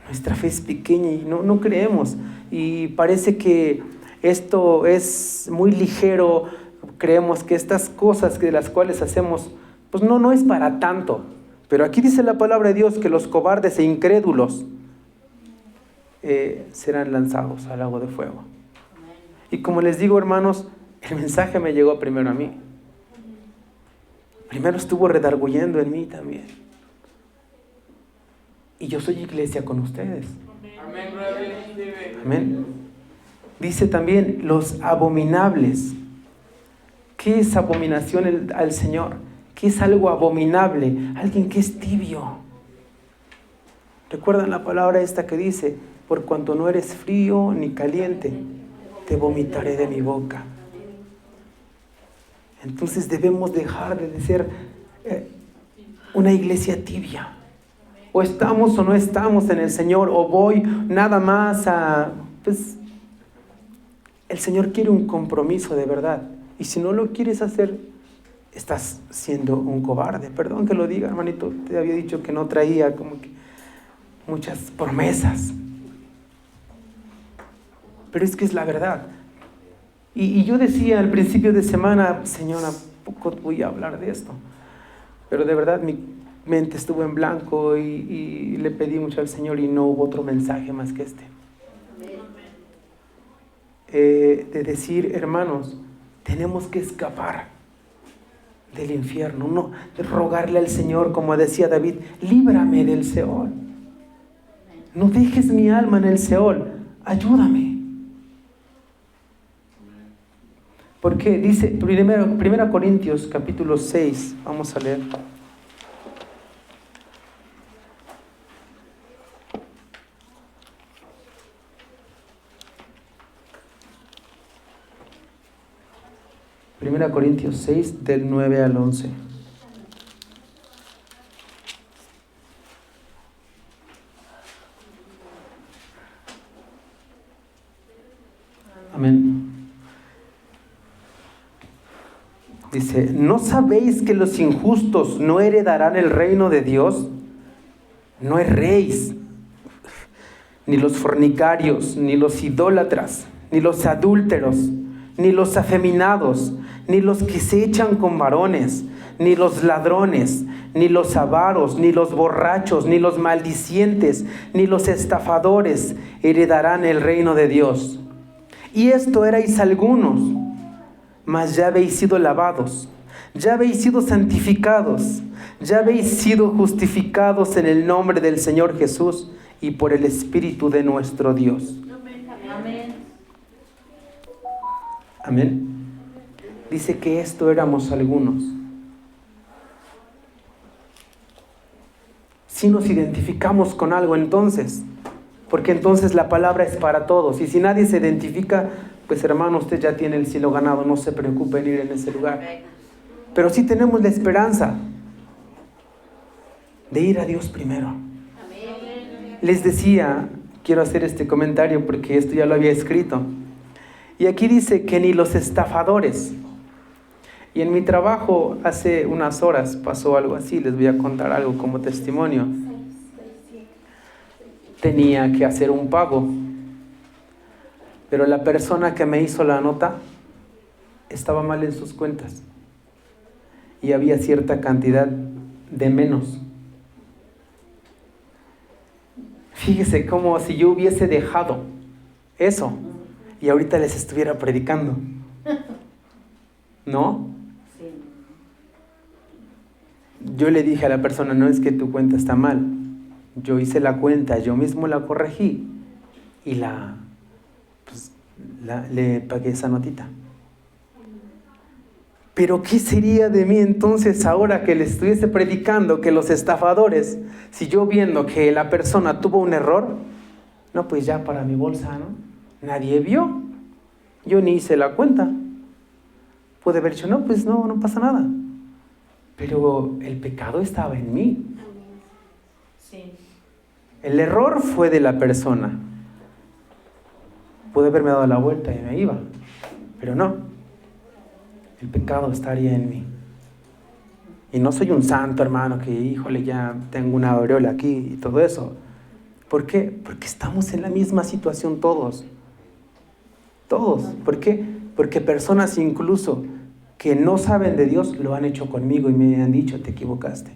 Speaker 1: Nuestra fe es pequeña y no creemos. Y parece que esto es muy ligero. Creemos que estas cosas de las cuales hacemos, pues no es para tanto. Pero aquí dice la palabra de Dios que los cobardes e incrédulos serán lanzados al lago de fuego. Y como les digo, hermanos, el mensaje me llegó primero a mí. Primero estuvo redarguyendo en mí también. Y yo soy iglesia con ustedes. Amén. Dice también los abominables. ¿Qué es abominación al Señor? ¿Qué es algo abominable? Alguien que es tibio. ¿Recuerdan la palabra esta que dice? Por cuanto no eres frío ni caliente, te vomitaré de mi boca. Entonces debemos dejar de ser una iglesia tibia. O estamos o no estamos en el Señor, o voy nada más pues el Señor quiere un compromiso de verdad. Y si no lo quieres hacer, estás siendo un cobarde. Perdón que lo diga, hermanito, te había dicho que no traía como que muchas promesas. Pero es que es la verdad. Y yo decía al principio de semana, Señor, ¿a poco voy a hablar de esto? Pero de verdad mi mente estuvo en blanco y le pedí mucho al Señor y no hubo otro mensaje más que este. De decir, hermanos, tenemos que escapar del infierno, no de rogarle al Señor, como decía David, líbrame del Seol. No dejes mi alma en el Seol, ayúdame. Porque dice, 1 Corintios capítulo 6, vamos a leer. Primera Corintios 6, del 9 al 11. Amén. Dice, ¿no sabéis que los injustos no heredarán el reino de Dios? No erréis, ni los fornicarios, ni los idólatras, ni los adúlteros, ni los afeminados, ni los que se echan con varones, ni los ladrones, ni los avaros, ni los borrachos, ni los maldicientes, ni los estafadores heredarán el reino de Dios. Y esto erais algunos, mas ya habéis sido lavados, ya habéis sido santificados, ya habéis sido justificados en el nombre del Señor Jesús y por el Espíritu de nuestro Dios.
Speaker 2: Amén.
Speaker 1: Amén. Dice que esto éramos algunos. Si nos identificamos con algo entonces, porque entonces la palabra es para todos. Y si nadie se identifica, pues hermano, usted ya tiene el cielo ganado, no se preocupe en ir en ese lugar. Pero sí tenemos la esperanza de ir a Dios primero. Les decía, quiero hacer este comentario porque esto ya lo había escrito. Y aquí dice que ni los estafadores. Y en mi trabajo hace unas horas pasó algo así, les voy a contar algo como testimonio. Tenía que hacer un pago, pero la persona que me hizo la nota estaba mal en sus cuentas y había cierta cantidad de menos. Fíjese como si yo hubiese dejado eso y ahorita les estuviera predicando, ¿no? Yo le dije a la persona, no es que tu cuenta está mal, yo hice la cuenta, yo mismo la corregí y le pagué esa notita. Pero ¿qué sería de mí entonces ahora que le estuviese predicando que los estafadores, si yo viendo que la persona tuvo un error, no, pues ya para mi bolsa, ¿no? Nadie vio, yo ni hice la cuenta. Pude haber dicho, no, pues no pasa nada. Pero el pecado estaba en mí.
Speaker 2: Sí.
Speaker 1: El error fue de la persona. Pude haberme dado la vuelta y me iba, pero no. El pecado estaría en mí. Y no soy un santo, hermano, que híjole, ya tengo una aureola aquí y todo eso. ¿Por qué? Porque estamos en la misma situación todos. Todos. ¿Por qué? Porque personas incluso que no saben de Dios lo han hecho conmigo y me han dicho, te equivocaste.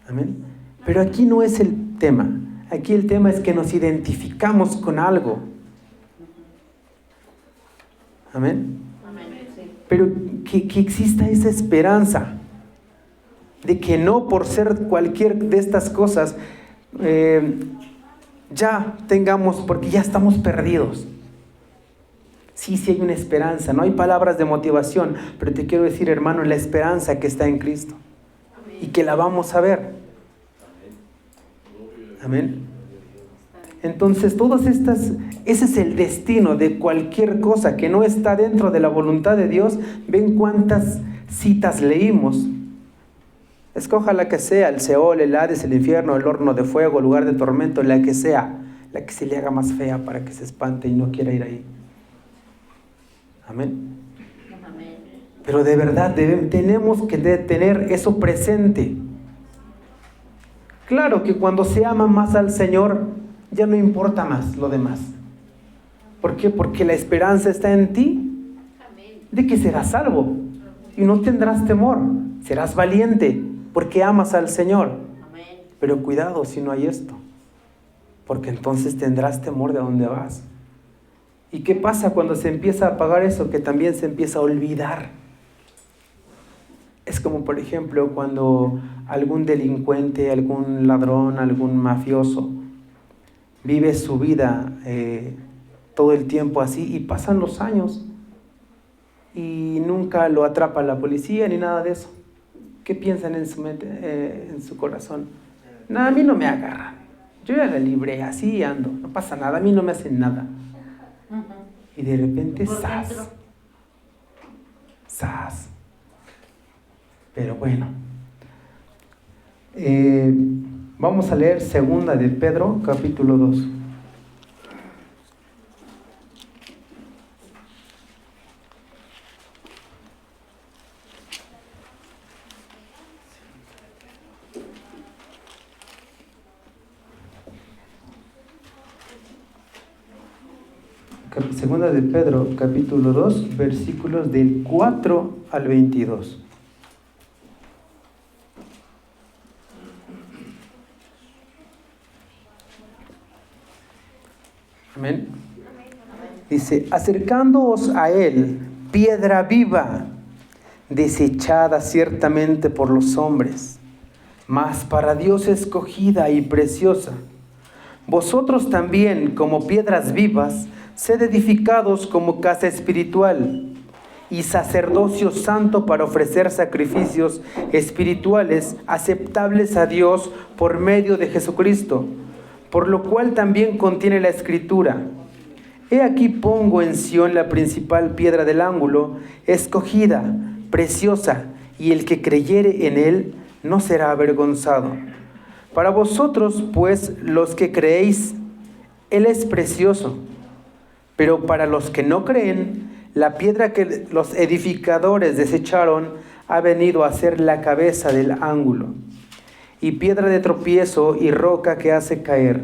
Speaker 1: Amén. Pero aquí no es el tema. Aquí el tema es que nos identificamos con algo. Amén. Pero que exista esa esperanza de que no por ser cualquier de estas cosas ya tengamos, porque ya estamos perdidos. Sí hay una esperanza, no hay palabras de motivación, pero te quiero decir, hermano, la esperanza que está en Cristo y que la vamos a ver. Amén. Entonces ese es el destino de cualquier cosa que no está dentro de la voluntad de Dios. Ven cuántas citas leímos. Escoja la que sea, el Seol, el Hades, el infierno, el horno de fuego, el lugar de tormento, la que sea, la que se le haga más fea para que se espante y no quiera ir ahí. Amén. Pero de verdad tenemos que tener eso presente. Claro que cuando se ama más al Señor, ya no importa más lo demás. ¿Por qué? Porque la esperanza está en ti de que serás salvo y no tendrás temor, serás valiente porque amas al Señor. Pero cuidado si no hay esto, porque entonces tendrás temor de dónde vas. ¿Y qué pasa cuando se empieza a apagar eso? Que también se empieza a olvidar. Es como, por ejemplo, cuando algún delincuente, algún ladrón, algún mafioso vive su vida todo el tiempo así y pasan los años y nunca lo atrapa la policía ni nada de eso. ¿Qué piensan en su mente, en su corazón? Nada, a mí no me agarran. Yo ya la libré, así ando, no pasa nada, a mí no me hacen nada. Y de repente, ¡zas! Pero bueno, vamos a leer 2 de Pedro, capítulo 2. Segunda de Pedro, capítulo 2, versículos del 4 al 22. Amén. Dice, acercándoos a él, piedra viva, desechada ciertamente por los hombres, mas para Dios escogida y preciosa. Vosotros también, como piedras vivas, sed edificados como casa espiritual y sacerdocio santo para ofrecer sacrificios espirituales aceptables a Dios por medio de Jesucristo, por lo cual también contiene la Escritura. He aquí pongo en Sión la principal piedra del ángulo, escogida, preciosa, y el que creyere en él no será avergonzado. Para vosotros, pues, los que creéis, él es precioso. Pero para los que no creen, la piedra que los edificadores desecharon ha venido a ser la cabeza del ángulo, y piedra de tropiezo y roca que hace caer.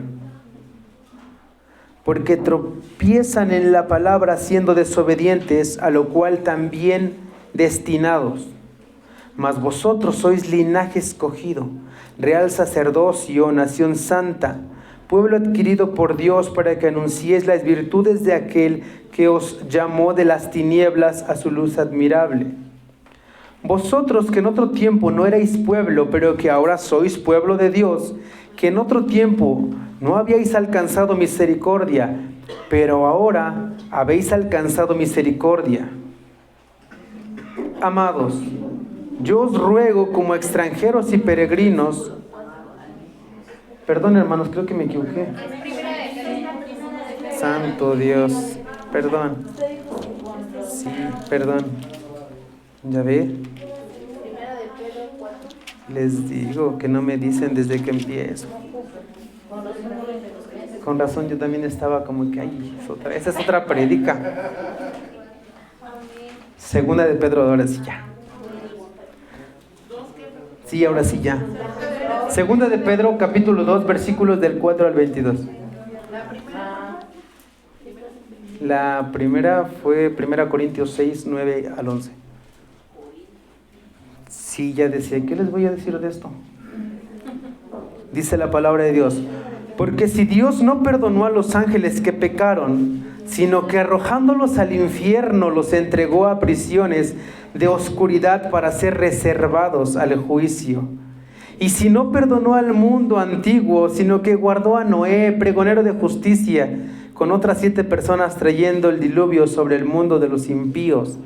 Speaker 1: Porque tropiezan en la palabra siendo desobedientes, a lo cual también destinados. Mas vosotros sois linaje escogido, real sacerdocio, nación santa, pueblo adquirido por Dios para que anunciéis las virtudes de aquel que os llamó de las tinieblas a su luz admirable. Vosotros que en otro tiempo no erais pueblo, pero que ahora sois pueblo de Dios, que en otro tiempo no habíais alcanzado misericordia, pero ahora habéis alcanzado misericordia. Amados, yo os ruego como extranjeros y peregrinos. Perdón, hermanos, creo que me equivoqué. Santo Dios, perdón. Sí, perdón. ¿Ya ve? Les digo que no me dicen desde que empiezo. Con razón, yo también estaba como que, ay, esa es otra predica. Segunda de Pedro, ahora sí ya. Sí, ahora sí ya. Segunda de Pedro, capítulo 2, versículos del 4 al 22. La primera fue 1 Corintios 6, 9 al 11. Sí, ya decía, ¿qué les voy a decir de esto? Dice la palabra de Dios: porque si Dios no perdonó a los ángeles que pecaron, sino que arrojándolos al infierno los entregó a prisiones de oscuridad para ser reservados al juicio. Y si no perdonó al mundo antiguo, sino que guardó a Noé, pregonero de justicia, con otras 7 personas trayendo el diluvio sobre el mundo de los impíos.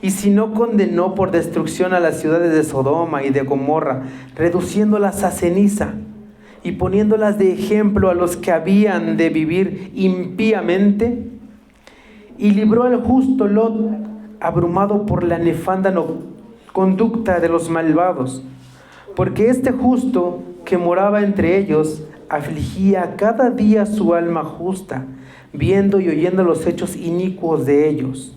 Speaker 1: Y si no condenó por destrucción a las ciudades de Sodoma y de Gomorra, reduciéndolas a ceniza y poniéndolas de ejemplo a los que habían de vivir impíamente, y libró al justo Lot, abrumado por la nefanda conducta de los malvados, porque este justo que moraba entre ellos afligía cada día su alma justa, viendo y oyendo los hechos inicuos de ellos.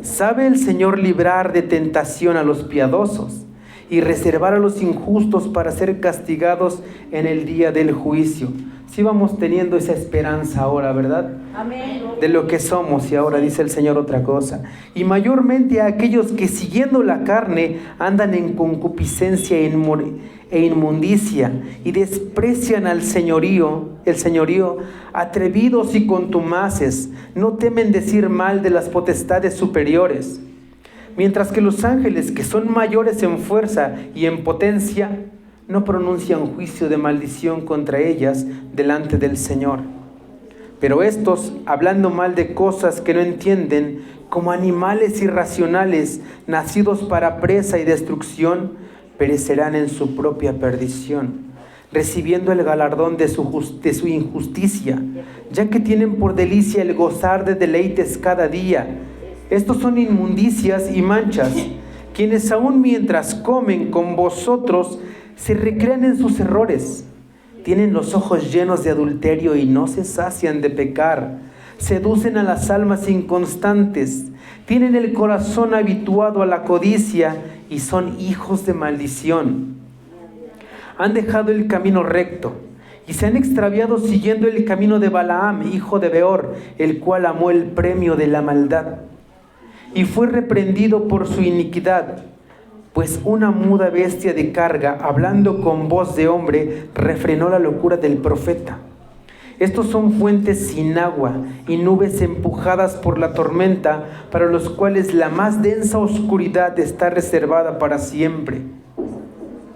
Speaker 1: ¿Sabe el Señor librar de tentación a los piadosos y reservar a los injustos para ser castigados en el día del juicio? Sí vamos teniendo esa esperanza ahora, ¿verdad?
Speaker 2: Amén.
Speaker 1: De lo que somos, y ahora dice el Señor otra cosa. Y mayormente a aquellos que siguiendo la carne andan en concupiscencia e inmundicia y desprecian al señorío, el señorío, atrevidos y contumaces, no temen decir mal de las potestades superiores. Mientras que los ángeles, que son mayores en fuerza y en potencia, no pronuncian juicio de maldición contra ellas delante del Señor. Pero estos, hablando mal de cosas que no entienden, como animales irracionales, nacidos para presa y destrucción, perecerán en su propia perdición, recibiendo el galardón de su injusticia, ya que tienen por delicia el gozar de deleites cada día. Estos son inmundicias y manchas, quienes aún mientras comen con vosotros se recrean en sus errores. Tienen los ojos llenos de adulterio y no se sacian de pecar. Seducen a las almas inconstantes. Tienen el corazón habituado a la codicia y son hijos de maldición. Han dejado el camino recto y se han extraviado siguiendo el camino de Balaam, hijo de Beor, el cual amó el premio de la maldad, y fue reprendido por su iniquidad, pues una muda bestia de carga, hablando con voz de hombre, refrenó la locura del profeta. Estos son fuentes sin agua y nubes empujadas por la tormenta, para los cuales la más densa oscuridad está reservada para siempre.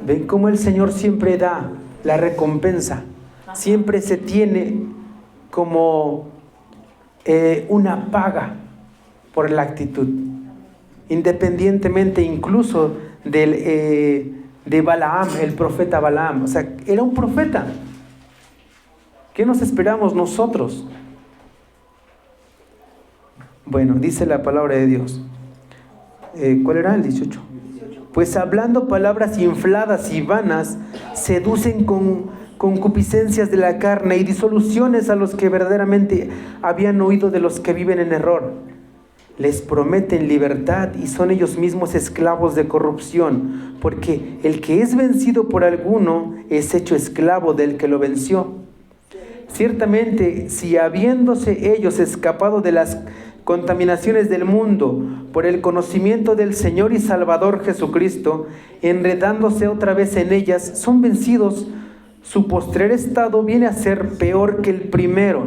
Speaker 1: ¿Ven cómo el Señor siempre da la recompensa? Siempre se tiene como una paga por la actitud, independientemente incluso de Balaam, el profeta Balaam. O sea, era un profeta. ¿Qué nos esperamos nosotros? Bueno, dice la palabra de Dios. ¿Cuál era el 18? Pues hablando palabras infladas y vanas, seducen con concupiscencias de la carne y disoluciones a los que verdaderamente habían oído de los que viven en error. Les prometen libertad y son ellos mismos esclavos de corrupción, porque el que es vencido por alguno es hecho esclavo del que lo venció. Ciertamente, si habiéndose ellos escapado de las contaminaciones del mundo por el conocimiento del Señor y Salvador Jesucristo, enredándose otra vez en ellas, son vencidos, su postrer estado viene a ser peor que el primero,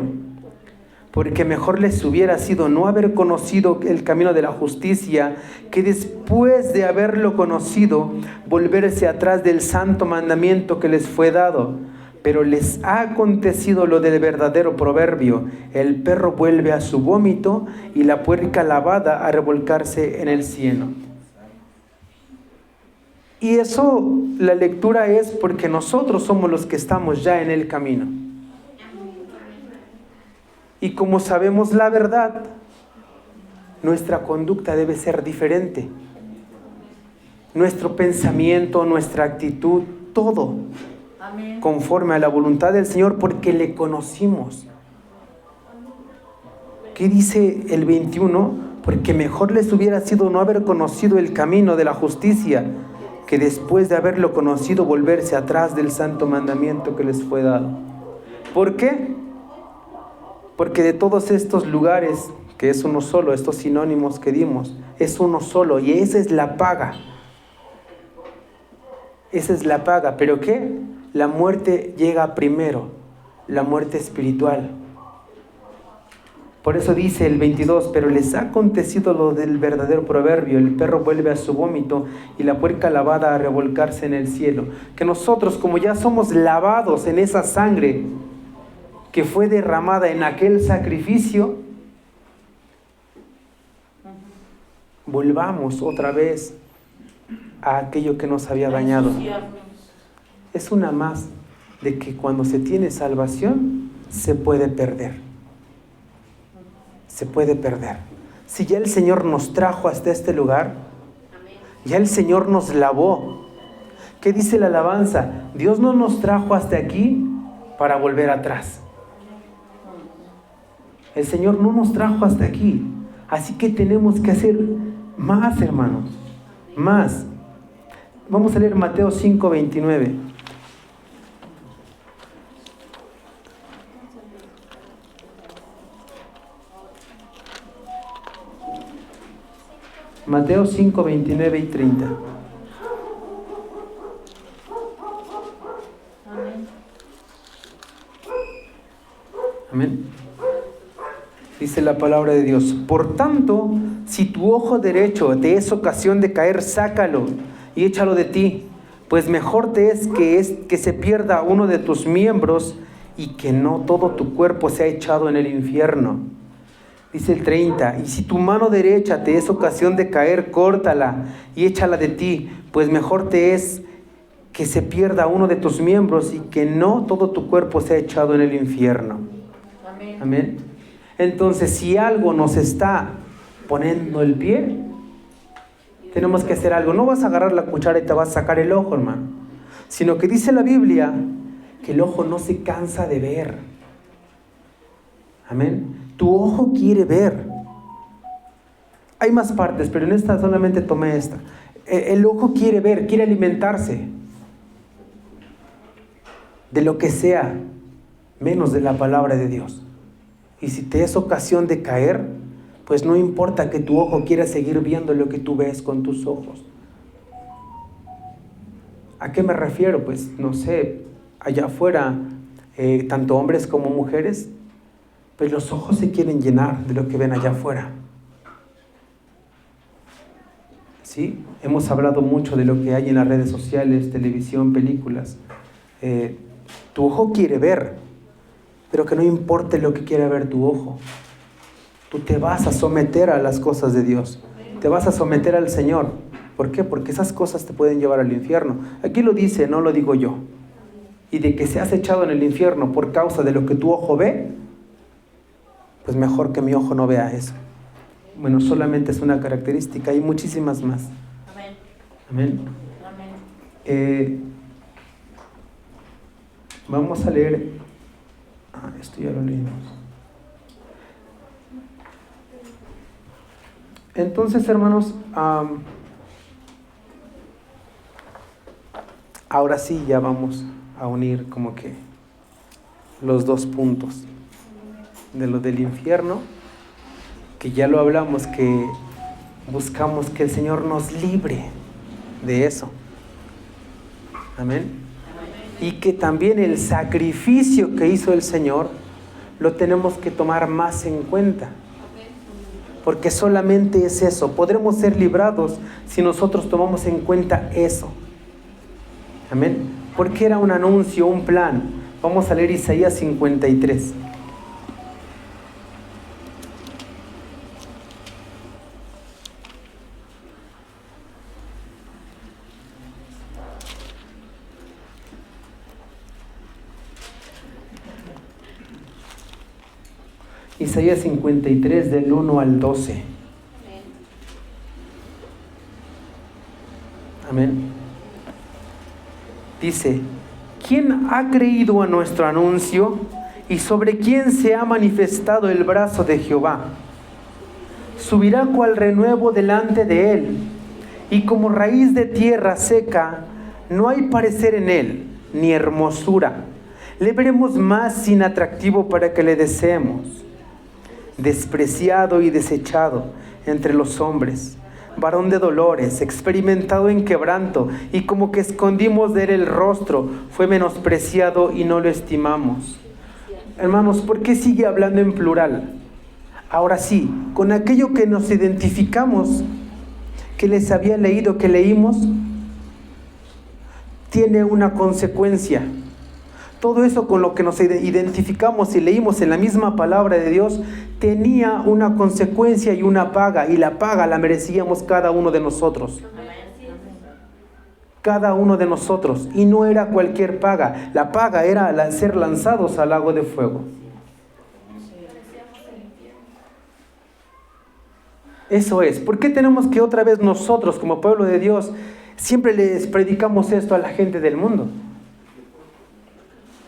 Speaker 1: porque mejor les hubiera sido no haber conocido el camino de la justicia, que después de haberlo conocido, volverse atrás del santo mandamiento que les fue dado. Pero les ha acontecido lo del verdadero proverbio: el perro vuelve a su vómito y la puerca lavada a revolcarse en el cieno. Y eso, la lectura es porque nosotros somos los que estamos ya en el camino. Y como sabemos la verdad, nuestra conducta debe ser diferente. Nuestro pensamiento, nuestra actitud, todo conforme a la voluntad del Señor, porque le conocimos. ¿Qué dice el 21? Porque mejor les hubiera sido no haber conocido el camino de la justicia, que después de haberlo conocido volverse atrás del santo mandamiento que les fue dado. ¿Por qué? Porque de todos estos lugares, que es uno solo, estos sinónimos que dimos, es uno solo, y esa es la paga. Esa es la paga. ¿Pero qué? La muerte llega primero, la muerte espiritual. Por eso dice el 22, pero les ha acontecido lo del verdadero proverbio: el perro vuelve a su vómito y la puerca lavada a revolcarse en el cielo. Que nosotros, como ya somos lavados en esa sangre que fue derramada en aquel sacrificio, volvamos otra vez a aquello que nos había dañado. Es una más de que cuando se tiene salvación se puede perder. Se puede perder. Si ya el Señor nos trajo hasta este lugar, ya el Señor nos lavó. ¿Qué dice la alabanza? Dios no nos trajo hasta aquí para volver atrás. El Señor no nos trajo hasta aquí. Así que tenemos que hacer más, hermanos. Más. Vamos a leer Mateo 5:29. Mateo 5, 29 y 30.
Speaker 2: Amén.
Speaker 1: Amén. Dice la palabra de Dios: por tanto, si tu ojo derecho te es ocasión de caer, sácalo y échalo de ti, pues mejor te es que se pierda uno de tus miembros y que no todo tu cuerpo sea echado en el infierno. Dice el 30, y si tu mano derecha te es ocasión de caer, córtala y échala de ti, pues mejor te es que se pierda uno de tus miembros y que no todo tu cuerpo sea echado en el infierno.
Speaker 2: Amén.
Speaker 1: Amén. Entonces, si algo nos está poniendo el pie, tenemos que hacer algo. No vas a agarrar la cuchara y te vas a sacar el ojo, hermano, sino que dice la Biblia que el ojo no se cansa de ver. Amén. Tu ojo quiere ver. Hay más partes, pero en esta solamente tomé esta. El ojo quiere ver, quiere alimentarse. de lo que sea, menos de la palabra de Dios. Y si te es ocasión de caer, pues no importa que tu ojo quiera seguir viendo lo que tú ves con tus ojos. ¿A qué me refiero? Pues no sé, allá afuera, tanto hombres como mujeres, pues los ojos se quieren llenar de lo que ven allá afuera. ¿Sí? Hemos hablado mucho de lo que hay en las redes sociales, televisión, películas. Tu ojo quiere ver, pero que no importe lo que quiera ver tu ojo. Tú te vas a someter a las cosas de Dios. Te vas a someter al Señor. ¿Por qué? Porque esas cosas te pueden llevar al infierno. Aquí lo dice, no lo digo yo. Y de que seas echado en el infierno por causa de lo que tu ojo ve, pues mejor que mi ojo no vea eso. Bueno, solamente es una característica, hay muchísimas más.
Speaker 2: Amén.
Speaker 1: Amén.
Speaker 2: Amén.
Speaker 1: Vamos a leer. Esto ya lo leímos. Entonces, hermanos, ahora sí ya vamos a unir como que los dos puntos de lo del infierno, que ya lo hablamos, que buscamos que el Señor nos libre de eso. Amén. Y que también el sacrificio que hizo el Señor lo tenemos que tomar más en cuenta. Porque solamente es eso. Podremos ser librados si nosotros tomamos en cuenta eso. Amén. Porque era un anuncio, un plan. Vamos a leer Isaías 53. Isaías 53 del 1 al 12. Amén. Dice: ¿quién ha creído a nuestro anuncio? ¿Y sobre quién se ha manifestado el brazo de Jehová? Subirá cual renuevo delante de él, y como raíz de tierra seca, no hay parecer en él, ni hermosura. Le veremos más sin atractivo para que le deseemos. Despreciado y desechado entre los hombres, varón de dolores, experimentado en quebranto, y como que escondimos de él el rostro, fue menospreciado y no lo estimamos. Hermanos, ¿por qué sigue hablando en plural? Ahora sí, con aquello que nos identificamos, que les había leído, que leímos, tiene una consecuencia. Todo eso con lo que nos identificamos y leímos en la misma palabra de Dios tenía una consecuencia y una paga, y la paga la merecíamos cada uno de nosotros. Cada uno de nosotros, y no era cualquier paga. La paga era ser lanzados al lago de fuego. Eso es. ¿Por qué tenemos que otra vez nosotros, como pueblo de Dios, siempre les predicamos esto a la gente del mundo?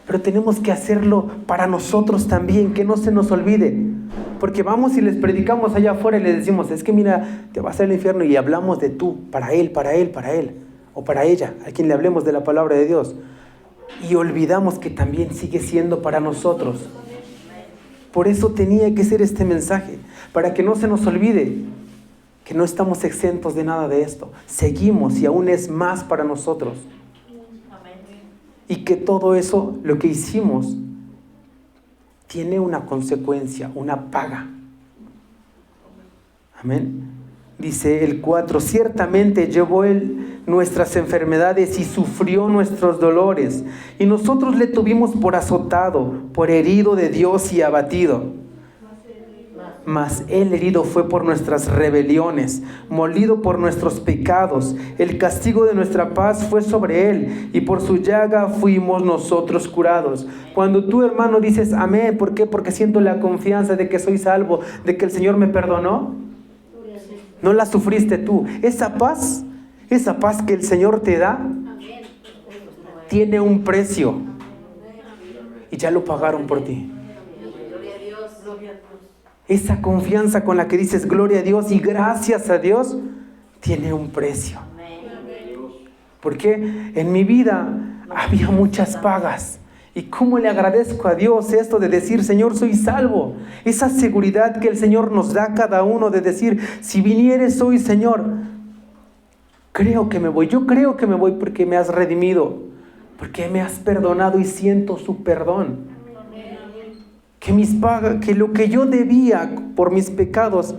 Speaker 1: Pero tenemos que hacerlo para nosotros también, que no se nos olvide. Porque vamos y les predicamos allá afuera y les decimos: es que mira, te vas al infierno, y hablamos de tú, para él, o para ella, a quien le hablemos de la palabra de Dios. Y olvidamos que también sigue siendo para nosotros. Por eso tenía que ser este mensaje, para que no se nos olvide que no estamos exentos de nada de esto. Seguimos, y aún es más para nosotros. Y que todo eso, lo que hicimos, tiene una consecuencia, una paga. Amén. Dice el 4: ciertamente llevó él nuestras enfermedades y sufrió nuestros dolores, y nosotros le tuvimos por azotado, por herido de Dios y abatido. Mas él herido fue por nuestras rebeliones, molido por nuestros pecados. El castigo de nuestra paz fue sobre él, y por su llaga fuimos nosotros curados. Cuando tú, hermano, dices amén, ¿por qué? Porque siento la confianza de que soy salvo, de que el Señor me perdonó. No la sufriste tú. Esa paz que el Señor te da, tiene un precio, y ya lo pagaron por ti. Esa confianza con la que dices gloria a Dios y gracias a Dios, tiene un precio. Porque en mi vida había muchas pagas, ¿Y cómo le agradezco a Dios esto de decir, Señor, soy salvo? Esa seguridad que el Señor nos da a cada uno de decir, si vinieres hoy, Señor, creo que me voy. Yo creo que me voy porque me has redimido, porque me has perdonado y siento su perdón. Que lo que yo debía por mis pecados,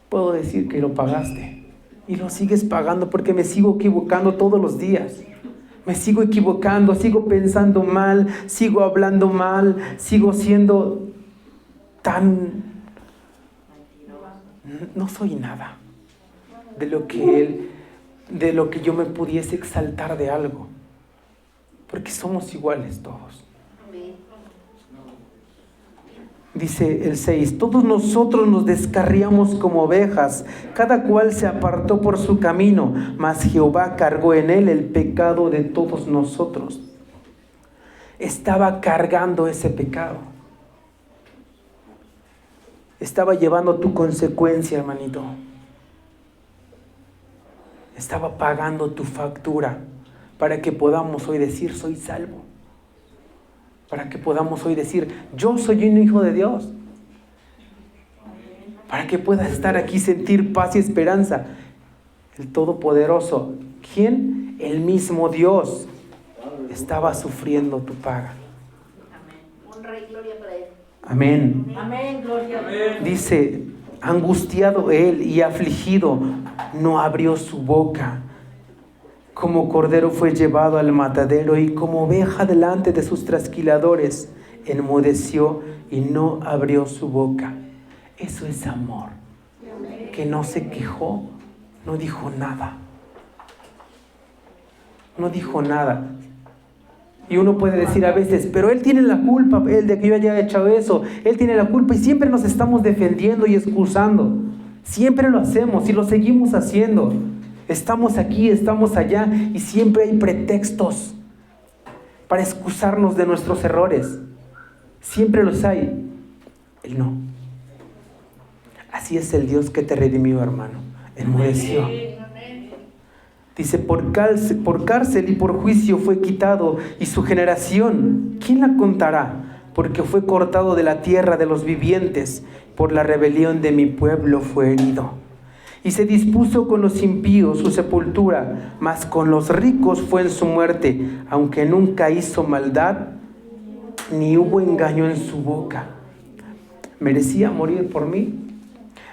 Speaker 1: puedo decir que lo pagaste. Y lo sigues pagando porque me sigo equivocando todos los días. Me sigo equivocando, sigo pensando mal, sigo hablando mal, sigo siendo no soy nada de lo que yo me pudiese exaltar de algo. Porque somos iguales todos. Dice el 6, todos nosotros nos descarriamos como ovejas, cada cual se apartó por su camino, mas Jehová cargó en él el pecado de todos nosotros. Estaba cargando ese pecado. Estaba llevando tu consecuencia, hermanito. Estaba pagando tu factura para que podamos hoy decir, soy salvo. Para que podamos hoy decir, yo soy un hijo de Dios. Para que puedas estar aquí, sentir paz y esperanza. El Todopoderoso, ¿quién? El mismo Dios estaba sufriendo tu paga.
Speaker 2: Amén. Honra y gloria para él.
Speaker 1: Amén.
Speaker 2: Amén, gloria a Dios.
Speaker 1: Dice, angustiado él y afligido, no abrió su boca. Como cordero fue llevado al matadero y como oveja delante de sus trasquiladores, enmudeció y no abrió su boca. Eso es amor. Que no se quejó, no dijo nada. No dijo nada. Y uno puede decir a veces, pero él tiene la culpa, él de que yo haya hecho eso, él tiene la culpa, y siempre nos estamos defendiendo y excusando. Siempre lo hacemos y lo seguimos haciendo. Estamos aquí, estamos allá y siempre hay pretextos para excusarnos de nuestros errores. Siempre los hay. Él no. Así es el Dios que te redimió, hermano. Enmudeció. Dice, por cárcel y por juicio fue quitado, y su generación, ¿quién la contará? Porque fue cortado de la tierra de los vivientes, por la rebelión de mi pueblo fue herido. Y se dispuso con los impíos su sepultura, mas con los ricos fue en su muerte, aunque nunca hizo maldad, ni hubo engaño en su boca. ¿Merecía morir por mí?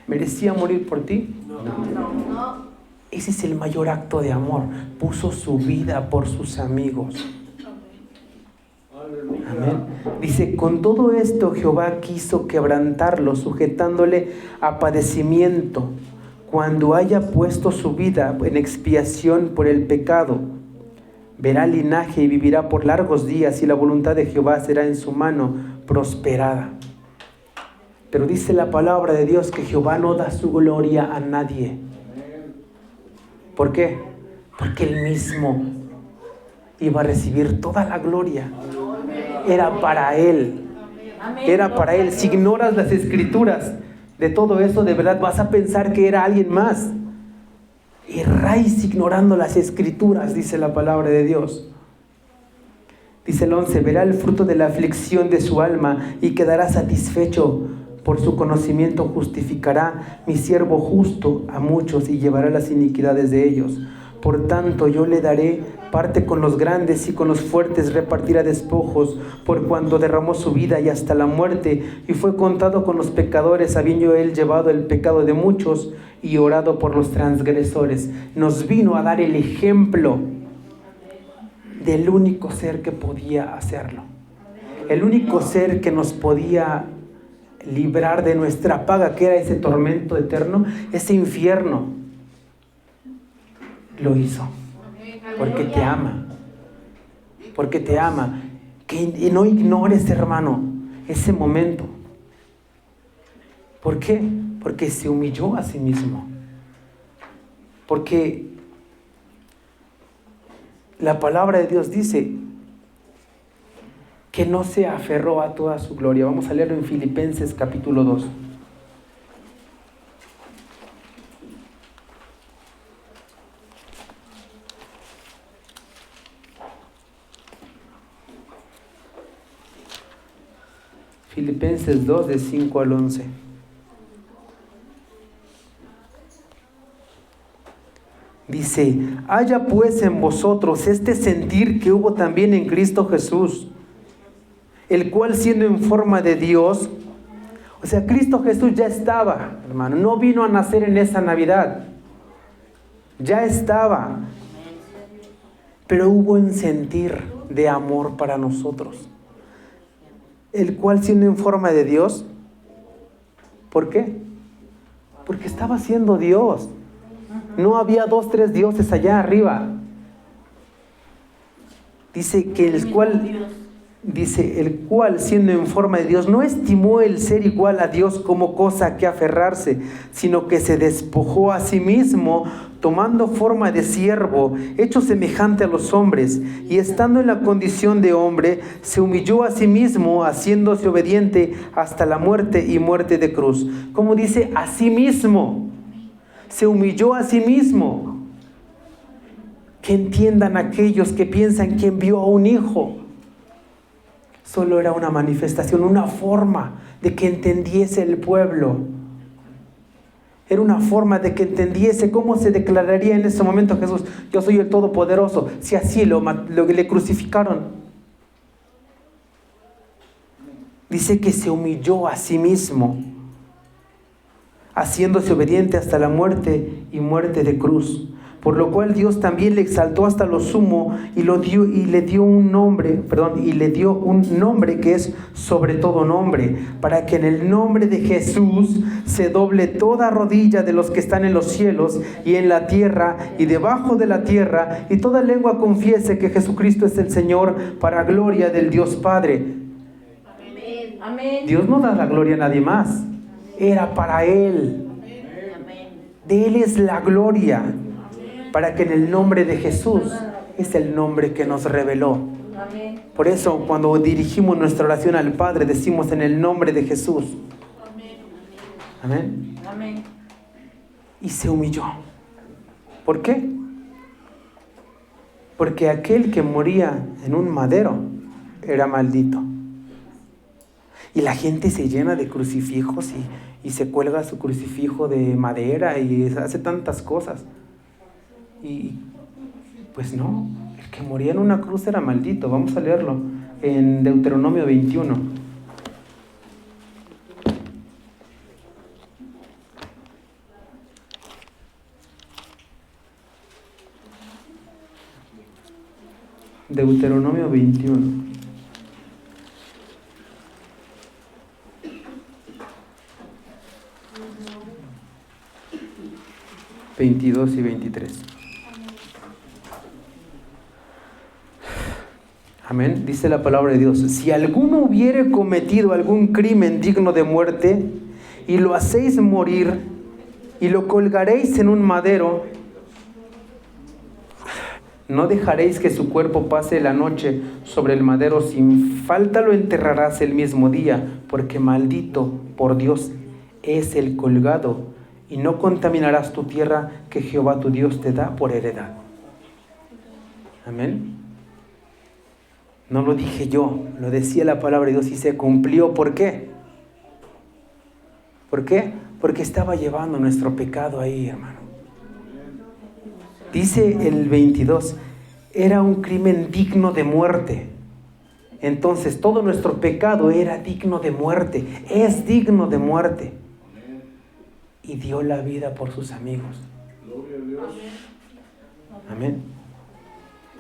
Speaker 1: ¿Merecía morir por ti? No. Ese es el mayor acto de amor. Puso su vida por sus amigos. Amén. Dice, con todo esto Jehová quiso quebrantarlo, sujetándole a padecimiento, cuando haya puesto su vida en expiación por el pecado. Verá linaje y vivirá por largos días, y la voluntad de Jehová será en su mano prosperada. Pero dice la palabra de Dios que Jehová no da su gloria a nadie. ¿Por qué? Porque Él mismo iba a recibir toda la gloria. Era para Él. Era para Él. Si ignoras las escrituras de todo eso, de verdad vas a pensar que era alguien más. Erráis ignorando las escrituras, dice la palabra de Dios. Dice el 11, verá el fruto de la aflicción de su alma y quedará satisfecho. Por su conocimiento justificará mi siervo justo a muchos y llevará las iniquidades de ellos. Por tanto, yo le daré parte con los grandes y con los fuertes repartirá despojos, por cuanto derramó su vida y hasta la muerte, y fue contado con los pecadores, habiendo él llevado el pecado de muchos y orado por los transgresores. Nos vino a dar el ejemplo del único ser que podía hacerlo. El único ser que nos podía librar de nuestra paga, que era ese tormento eterno, ese infierno. Lo hizo porque te ama, porque te ama. Que no ignores, hermano, ese momento. ¿Por qué? Porque se humilló a sí mismo, porque la palabra de Dios dice que no se aferró a toda su gloria. Vamos a leerlo en Filipenses capítulo 2. Filipenses 2, de 5 al 11. Dice, haya pues en vosotros este sentir que hubo también en Cristo Jesús, el cual siendo en forma de Dios, o sea, Cristo Jesús ya estaba, hermano, no vino a nacer en esa Navidad, ya estaba, pero hubo un sentir de amor para nosotros, el cual siendo en forma de Dios, ¿por qué? Porque estaba siendo Dios. No había 2, 3 dioses allá arriba. Dice que el cual siendo en forma de Dios no estimó el ser igual a Dios como cosa a que aferrarse, sino que se despojó a sí mismo, tomando forma de siervo, hecho semejante a los hombres, y estando en la condición de hombre, se humilló a sí mismo, haciéndose obediente hasta la muerte y muerte de cruz. Como dice, a sí mismo. Se humilló a sí mismo. Que entiendan aquellos que piensan que envió a un hijo. Solo era una manifestación, una forma de que entendiese el pueblo. Era una forma de que entendiese cómo se declararía en ese momento Jesús: yo soy el Todopoderoso, si así lo le crucificaron. Dice que se humilló a sí mismo, haciéndose obediente hasta la muerte y muerte de cruz. Por lo cual Dios también le exaltó hasta lo sumo y le dio un nombre que es sobre todo nombre, para que en el nombre de Jesús se doble toda rodilla de los que están en los cielos y en la tierra y debajo de la tierra, y toda lengua confiese que Jesucristo es el Señor, para gloria del Dios Padre. Amén. Dios no da la gloria a nadie más. Era para Él. De Él es la gloria. Para que en el nombre de Jesús, es el nombre que nos reveló. Por eso cuando dirigimos nuestra oración al Padre, decimos en el nombre de Jesús. Amén. Amén. Y se humilló. ¿Por qué? Porque aquel que moría en un madero era maldito. Y la gente se llena de crucifijos y se cuelga su crucifijo de madera y hace tantas cosas. Y pues no, el que moría en una cruz era maldito. Vamos a leerlo en Deuteronomio 21. Deuteronomio 21. 22 y 23. Amén. Dice la palabra de Dios: si alguno hubiere cometido algún crimen digno de muerte, y lo hacéis morir, y lo colgaréis en un madero, no dejaréis que su cuerpo pase la noche sobre el madero, sin falta lo enterrarás el mismo día, porque maldito por Dios es el colgado, y no contaminarás tu tierra que Jehová tu Dios te da por heredad. Amén. No lo dije yo, lo decía la palabra de Dios y se cumplió. ¿Por qué? ¿Por qué? Porque estaba llevando nuestro pecado ahí, hermano. Dice el 22, era un crimen digno de muerte. Entonces todo nuestro pecado era digno de muerte, es digno de muerte. Y dio la vida por sus amigos. Gloria a Dios. Amén.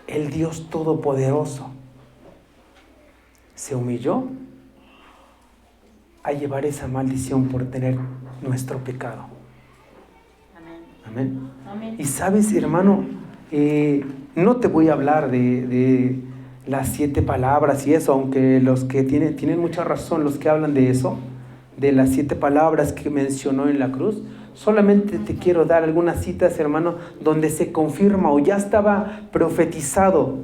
Speaker 1: El Dios Todopoderoso se humilló a llevar esa maldición por tener nuestro pecado. Amén. Amén. Y sabes, hermano, no te voy a hablar de las 7 palabras y eso, aunque los que tienen mucha razón, los que hablan de eso, de las 7 palabras que mencionó en la cruz. Solamente te quiero dar algunas citas, hermano, donde se confirma o ya estaba profetizado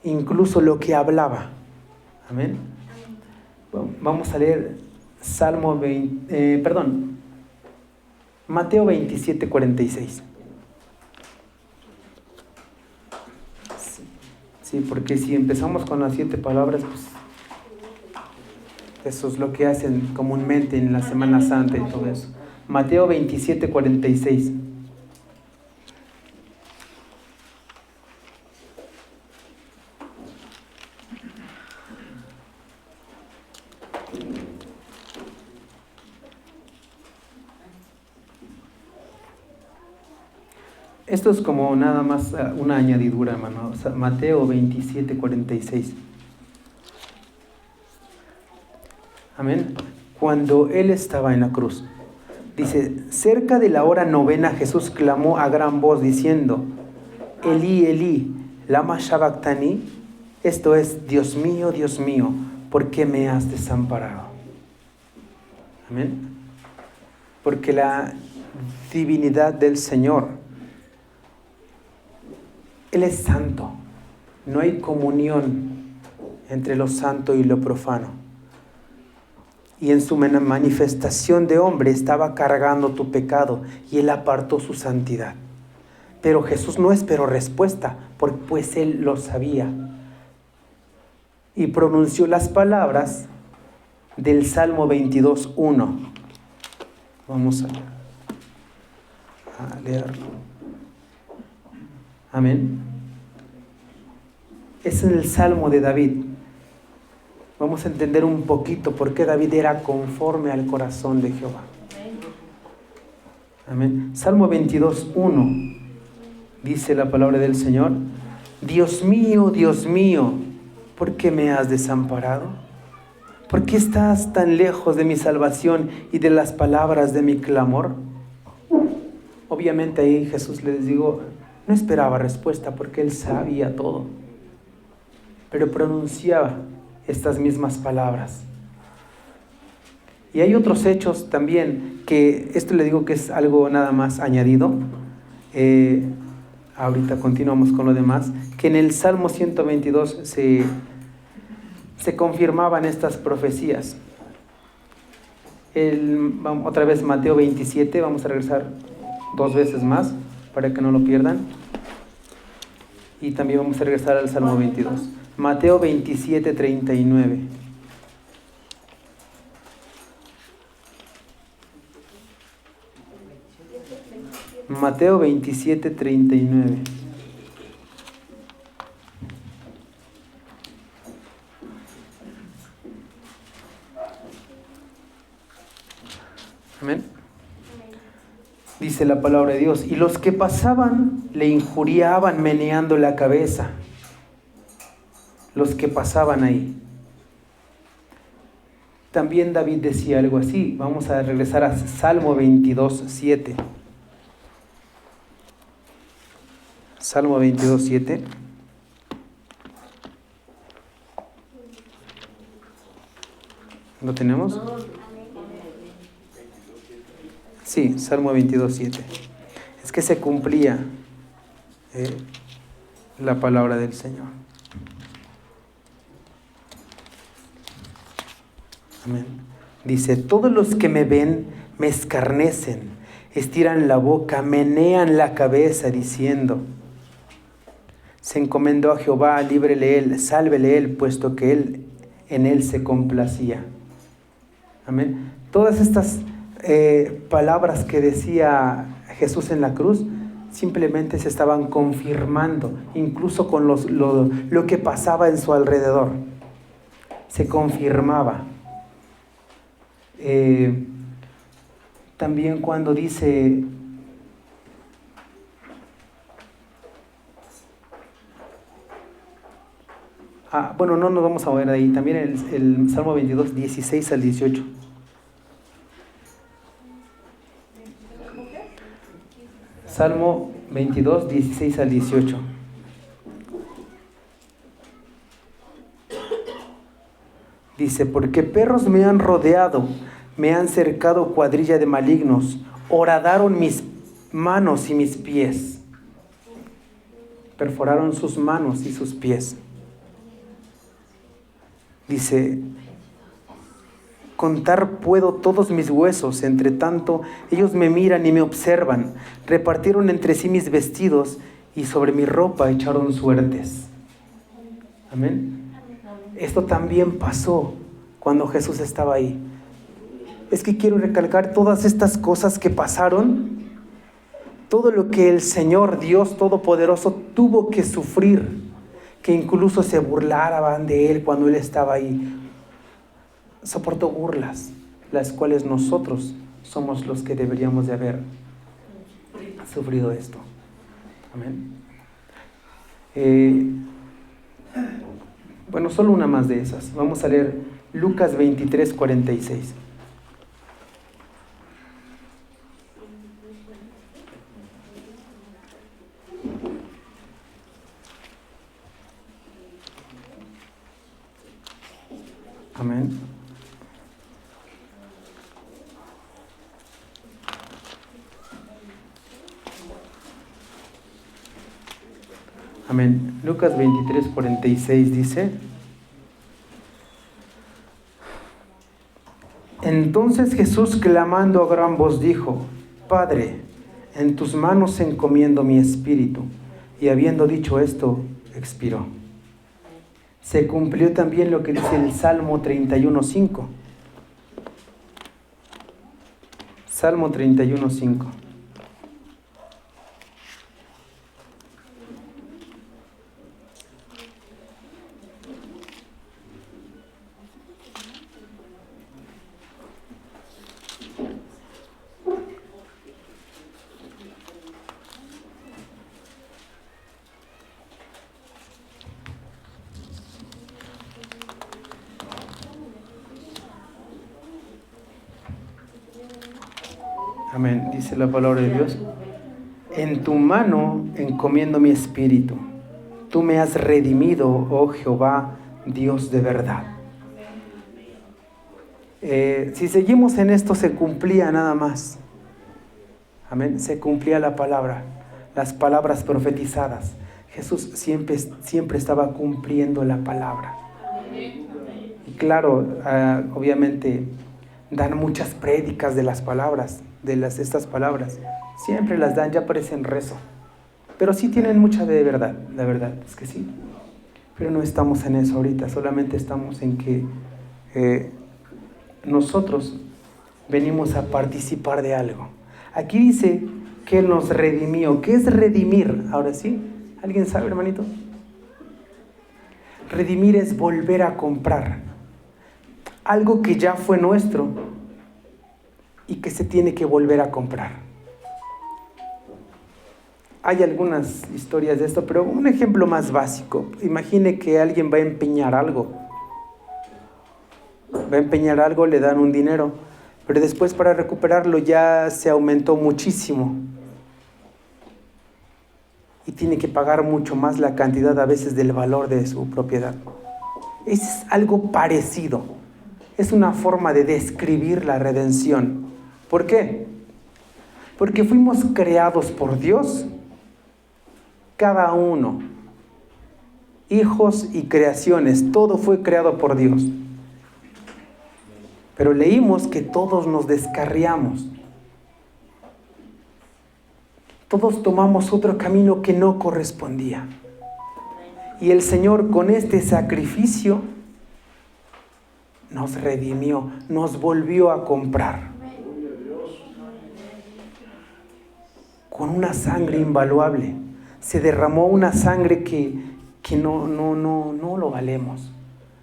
Speaker 1: incluso lo que hablaba. Amén. Vamos a leer Mateo 27, 46. Sí, porque si empezamos con las 7 palabras, pues Eso es lo que hacen comúnmente en la Semana Santa y todo eso. Mateo 27:46. Esto es como nada más una añadidura, hermano. O sea, Mateo 27:46. Amén. Cuando Él estaba en la cruz, dice, cerca de la hora novena, Jesús clamó a gran voz diciendo, Elí, Elí, lama sabactani. Esto es, Dios mío, ¿por qué me has desamparado? Amén. Porque la divinidad del Señor, Él es santo. No hay comunión entre lo santo y lo profano. Y en su manifestación de hombre estaba cargando tu pecado y Él apartó su santidad. Pero Jesús no esperó respuesta, pues Él lo sabía. Y pronunció las palabras del Salmo 22:1. Vamos a leerlo. Amén. Es el Salmo de David. Vamos a entender un poquito por qué David era conforme al corazón de Jehová. Amén. Salmo 22:1. Dice la palabra del Señor: Dios mío, ¿por qué me has desamparado? ¿Por qué estás tan lejos de mi salvación y de las palabras de mi clamor? Obviamente ahí Jesús les digo, no esperaba respuesta porque Él sabía todo. Pero pronunciaba estas mismas palabras. Y hay otros hechos también, que esto le digo que es algo nada más añadido. Ahorita continuamos con lo demás, que en el Salmo 122 se confirmaban estas profecías. Otra vez Mateo 27, vamos a regresar 2 veces más para que no lo pierdan. Y también vamos a regresar al Salmo 22. Mateo 27:39. Mateo 27:39. Amén. Dice la palabra de Dios, y los que pasaban le injuriaban meneando la cabeza. Los que pasaban ahí. También David decía algo así. Vamos a regresar a Salmo 22:7. Salmo 22:7. ¿Lo tenemos? Sí, Salmo 22:7. Es que se cumplía la palabra del Señor. Amén. Dice, todos los que me ven me escarnecen, estiran la boca, menean la cabeza diciendo, se encomendó a Jehová, líbrele él, sálvele él, puesto que él en él se complacía. Amén. Todas estas palabras que decía Jesús en la cruz simplemente se estaban confirmando, incluso con lo que pasaba en su alrededor. Se confirmaba. También cuando dice bueno, no nos vamos a ver ahí, también el Salmo 22, 16 al 18. Salmo 22, 16 al 18. Dice, porque perros me han rodeado, me han cercado cuadrilla de malignos, horadaron mis manos y mis pies. Perforaron sus manos y sus pies. Dice, contar puedo todos mis huesos, entre tanto ellos me miran y me observan. Repartieron entre sí mis vestidos y sobre mi ropa echaron suertes. Amén. Esto también pasó cuando Jesús estaba ahí. Es que quiero recalcar todas estas cosas que pasaron, todo lo que el Señor Dios Todopoderoso tuvo que sufrir, que incluso se burlaban de Él cuando Él estaba ahí. Soportó burlas, las cuales nosotros somos los que deberíamos de haber sufrido esto. Amén. Bueno, solo una más de esas. Vamos a leer Lucas 23, 46. Amén. Amén. Lucas 23, 46 dice: Entonces Jesús, clamando a gran voz, dijo: Padre, en tus manos encomiendo mi espíritu. Y habiendo dicho esto, expiró. Se cumplió también lo que dice el Salmo 31:5. Salmo 31:5. Amén. Dice la palabra de Dios: En tu mano encomiendo mi espíritu. Tú me has redimido, oh Jehová, Dios de verdad. Si seguimos en esto, se cumplía nada más. Amén. Se cumplía la palabra, las palabras profetizadas. Jesús siempre estaba cumpliendo la palabra. Y claro, obviamente dan muchas prédicas de las palabras, estas palabras. Siempre las dan, ya parecen rezo. Pero sí tienen mucha de verdad, la verdad es que sí. Pero no estamos en eso ahorita, solamente estamos en que nosotros venimos a participar de algo. Aquí dice que Él nos redimió. ¿Qué es redimir? Ahora sí, ¿alguien sabe, hermanito? Redimir es volver a comprar algo que ya fue nuestro y que se tiene que volver a comprar. Hay algunas historias de esto, pero un ejemplo más básico. Imagine que alguien va a empeñar algo. Le dan un dinero, pero después para recuperarlo ya se aumentó muchísimo. Y tiene que pagar mucho más la cantidad a veces del valor de su propiedad. Es algo parecido. Es una forma de describir la redención. ¿Por qué? Porque fuimos creados por Dios, cada uno, hijos y creaciones, todo fue creado por Dios. Pero leímos que todos nos descarriamos. Todos tomamos otro camino que no correspondía. Y el Señor, con este sacrificio, nos redimió, nos volvió a comprar. Con una sangre invaluable. Se derramó una sangre que no lo valemos.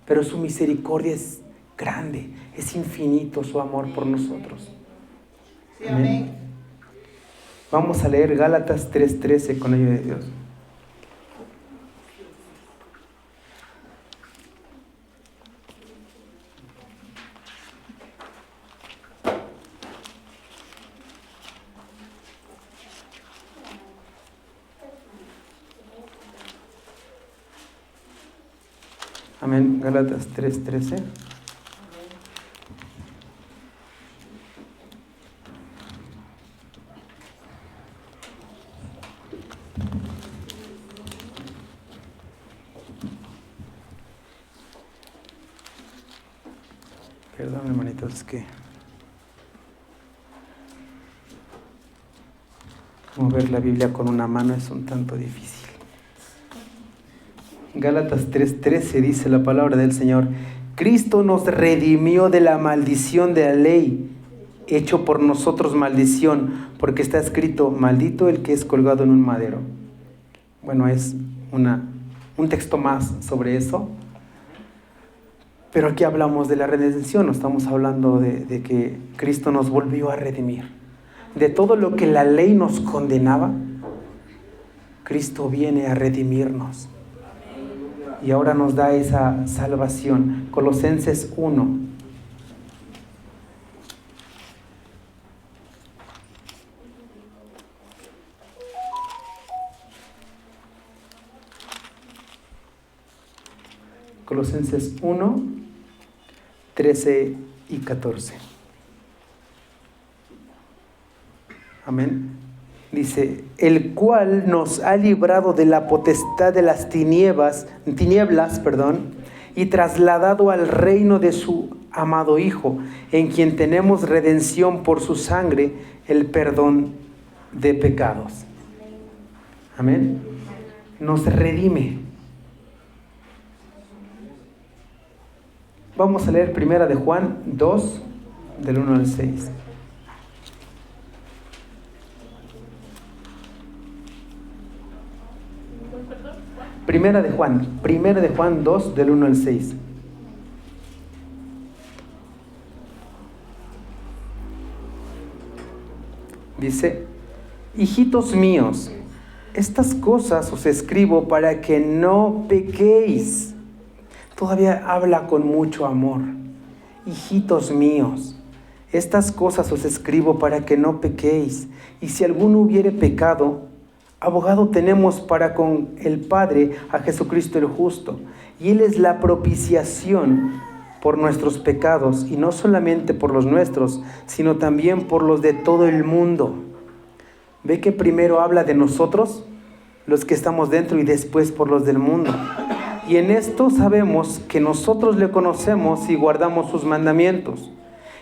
Speaker 1: Pero su misericordia es grande, es infinito su amor por nosotros.
Speaker 2: Sí, amén.
Speaker 1: Vamos a leer Gálatas 3:13 con ayuda de Dios. Amén. Gálatas 3:13. Perdón, hermanitos, es que mover la Biblia con una mano es un tanto difícil. Gálatas 3:13 dice la palabra del Señor: Cristo nos redimió de la maldición de la ley, hecho por nosotros maldición, porque está escrito, maldito el que es colgado en un madero. Bueno, es un texto más sobre eso. Pero aquí hablamos de la redención, no estamos hablando de que Cristo nos volvió a redimir. De todo lo que la ley nos condenaba, Cristo viene a redimirnos. Y ahora nos da esa salvación. Colosenses 1. Colosenses 1, 13 y 14. Amén. Dice, el cual nos ha librado de la potestad de las tinieblas, y trasladado al reino de su amado Hijo, en quien tenemos redención por su sangre, el perdón de pecados. Amén. Nos redime. Vamos a leer 1 de Juan 2, del 1 al 6. Primera de Juan 2, del 1 al 6. Dice, hijitos míos, estas cosas os escribo para que no pequéis. Todavía habla con mucho amor. Hijitos míos, estas cosas os escribo para que no pequéis. Y si alguno hubiere pecado, abogado tenemos para con el Padre a Jesucristo el justo. Y Él es la propiciación por nuestros pecados, y no solamente por los nuestros, sino también por los de todo el mundo. ¿Ve que primero habla de nosotros, los que estamos dentro, y después por los del mundo? Y en esto sabemos que nosotros le conocemos y guardamos sus mandamientos.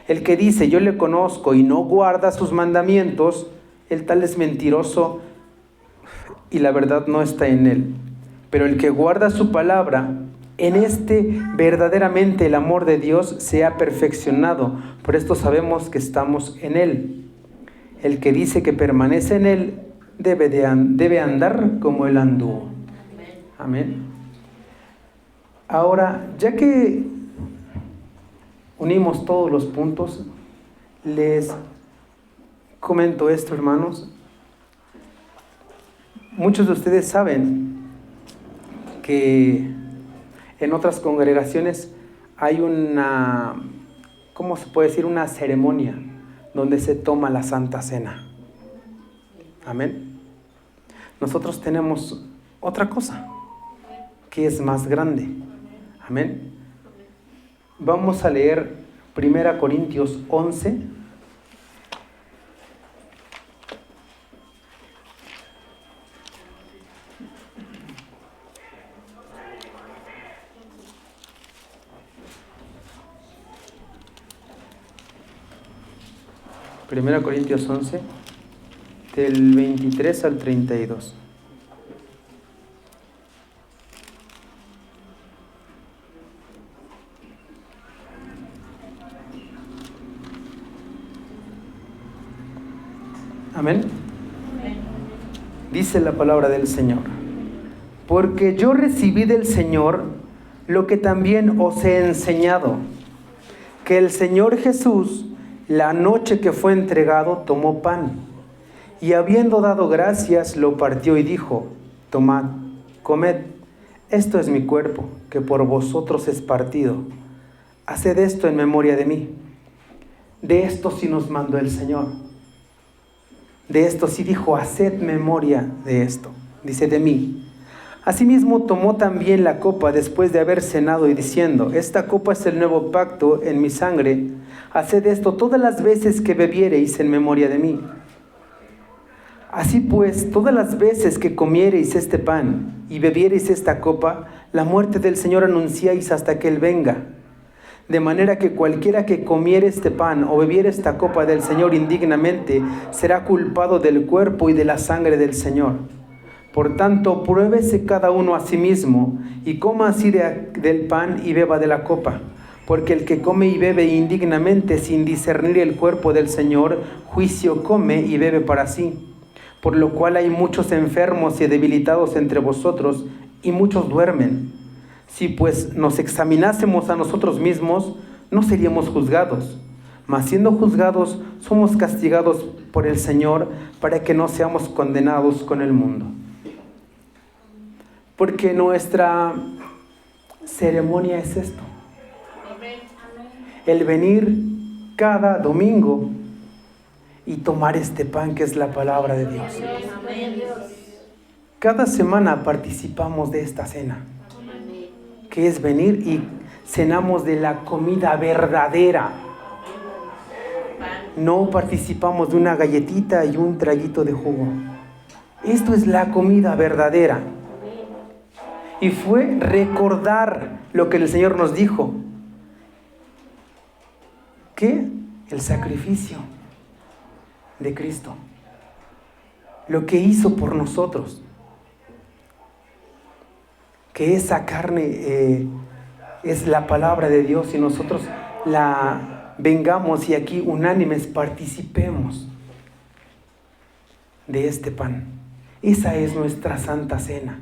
Speaker 1: El que dice, yo le conozco, y no guarda sus mandamientos, el tal es mentiroso, y la verdad no está en él. Pero el que guarda su palabra, en este verdaderamente el amor de Dios se ha perfeccionado. Por esto sabemos que estamos en él. El que dice que permanece en él, debe andar como él anduvo. Amén. Ahora, ya que unimos todos los puntos, les comento esto, hermanos. Muchos de ustedes saben que en otras congregaciones hay una, ¿cómo se puede decir? Una ceremonia donde se toma la Santa Cena. Amén. Nosotros tenemos otra cosa que es más grande. Amén. Vamos a leer 1 Corintios 11. Primera Corintios 11, del 23 al 32. Amén. Dice la palabra del Señor. Porque yo recibí del Señor lo que también os he enseñado, que el Señor Jesús, la noche que fue entregado, tomó pan, y habiendo dado gracias, lo partió y dijo, tomad, comed, esto es mi cuerpo, que por vosotros es partido. Haced esto en memoria de mí. De esto sí nos mandó el Señor. De esto sí dijo, haced memoria de esto. Dice, de mí. Asimismo tomó también la copa después de haber cenado y diciendo, esta copa es el nuevo pacto en mi sangre. Haced esto todas las veces que bebiereis en memoria de mí. Así pues, todas las veces que comiereis este pan y bebiereis esta copa, la muerte del Señor anunciáis hasta que Él venga. De manera que cualquiera que comiere este pan o bebiere esta copa del Señor indignamente, será culpado del cuerpo y de la sangre del Señor. Por tanto, pruébese cada uno a sí mismo, y coma así del pan y beba de la copa. Porque el que come y bebe indignamente sin discernir el cuerpo del Señor, juicio come y bebe para sí. Por lo cual hay muchos enfermos y debilitados entre vosotros, y muchos duermen. Si pues nos examinásemos a nosotros mismos, no seríamos juzgados. Mas siendo juzgados, somos castigados por el Señor, para que no seamos condenados con el mundo. Porque nuestra ceremonia es esto: el venir cada domingo y tomar este pan que es la palabra de Dios. Cada semana participamos de esta cena, que es venir y cenamos de la comida verdadera. No participamos de una galletita y un traguito de jugo. Esto es la comida verdadera. Y fue recordar lo que el Señor nos dijo. ¿Qué? El sacrificio de Cristo. Lo que hizo por nosotros. Que esa carne es la palabra de Dios y nosotros la vengamos y aquí unánimes participemos de este pan. Esa es nuestra Santa Cena.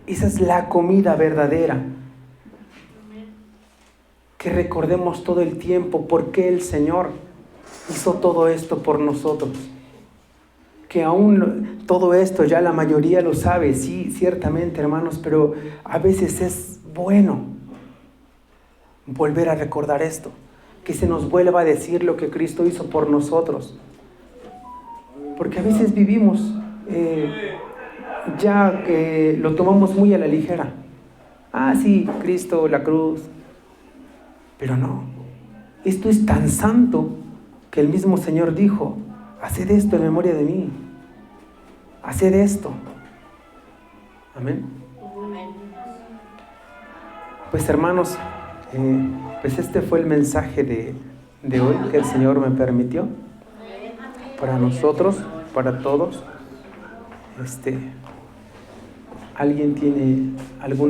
Speaker 1: Esa es la comida verdadera. Que recordemos todo el tiempo por qué el Señor hizo todo esto por nosotros. Que aún todo esto ya la mayoría lo sabe, sí, ciertamente, hermanos, pero a veces es bueno volver a recordar esto. Que se nos vuelva a decir lo que Cristo hizo por nosotros. Porque a veces vivimos ya que lo tomamos muy a la ligera. Ah, sí, Cristo, la cruz. Pero no, esto es tan santo que el mismo Señor dijo: haced esto en memoria de mí. Haced esto. Amén. Pues hermanos, pues este fue el mensaje de hoy que el Señor me permitió para nosotros, para todos. ¿Alguien tiene alguna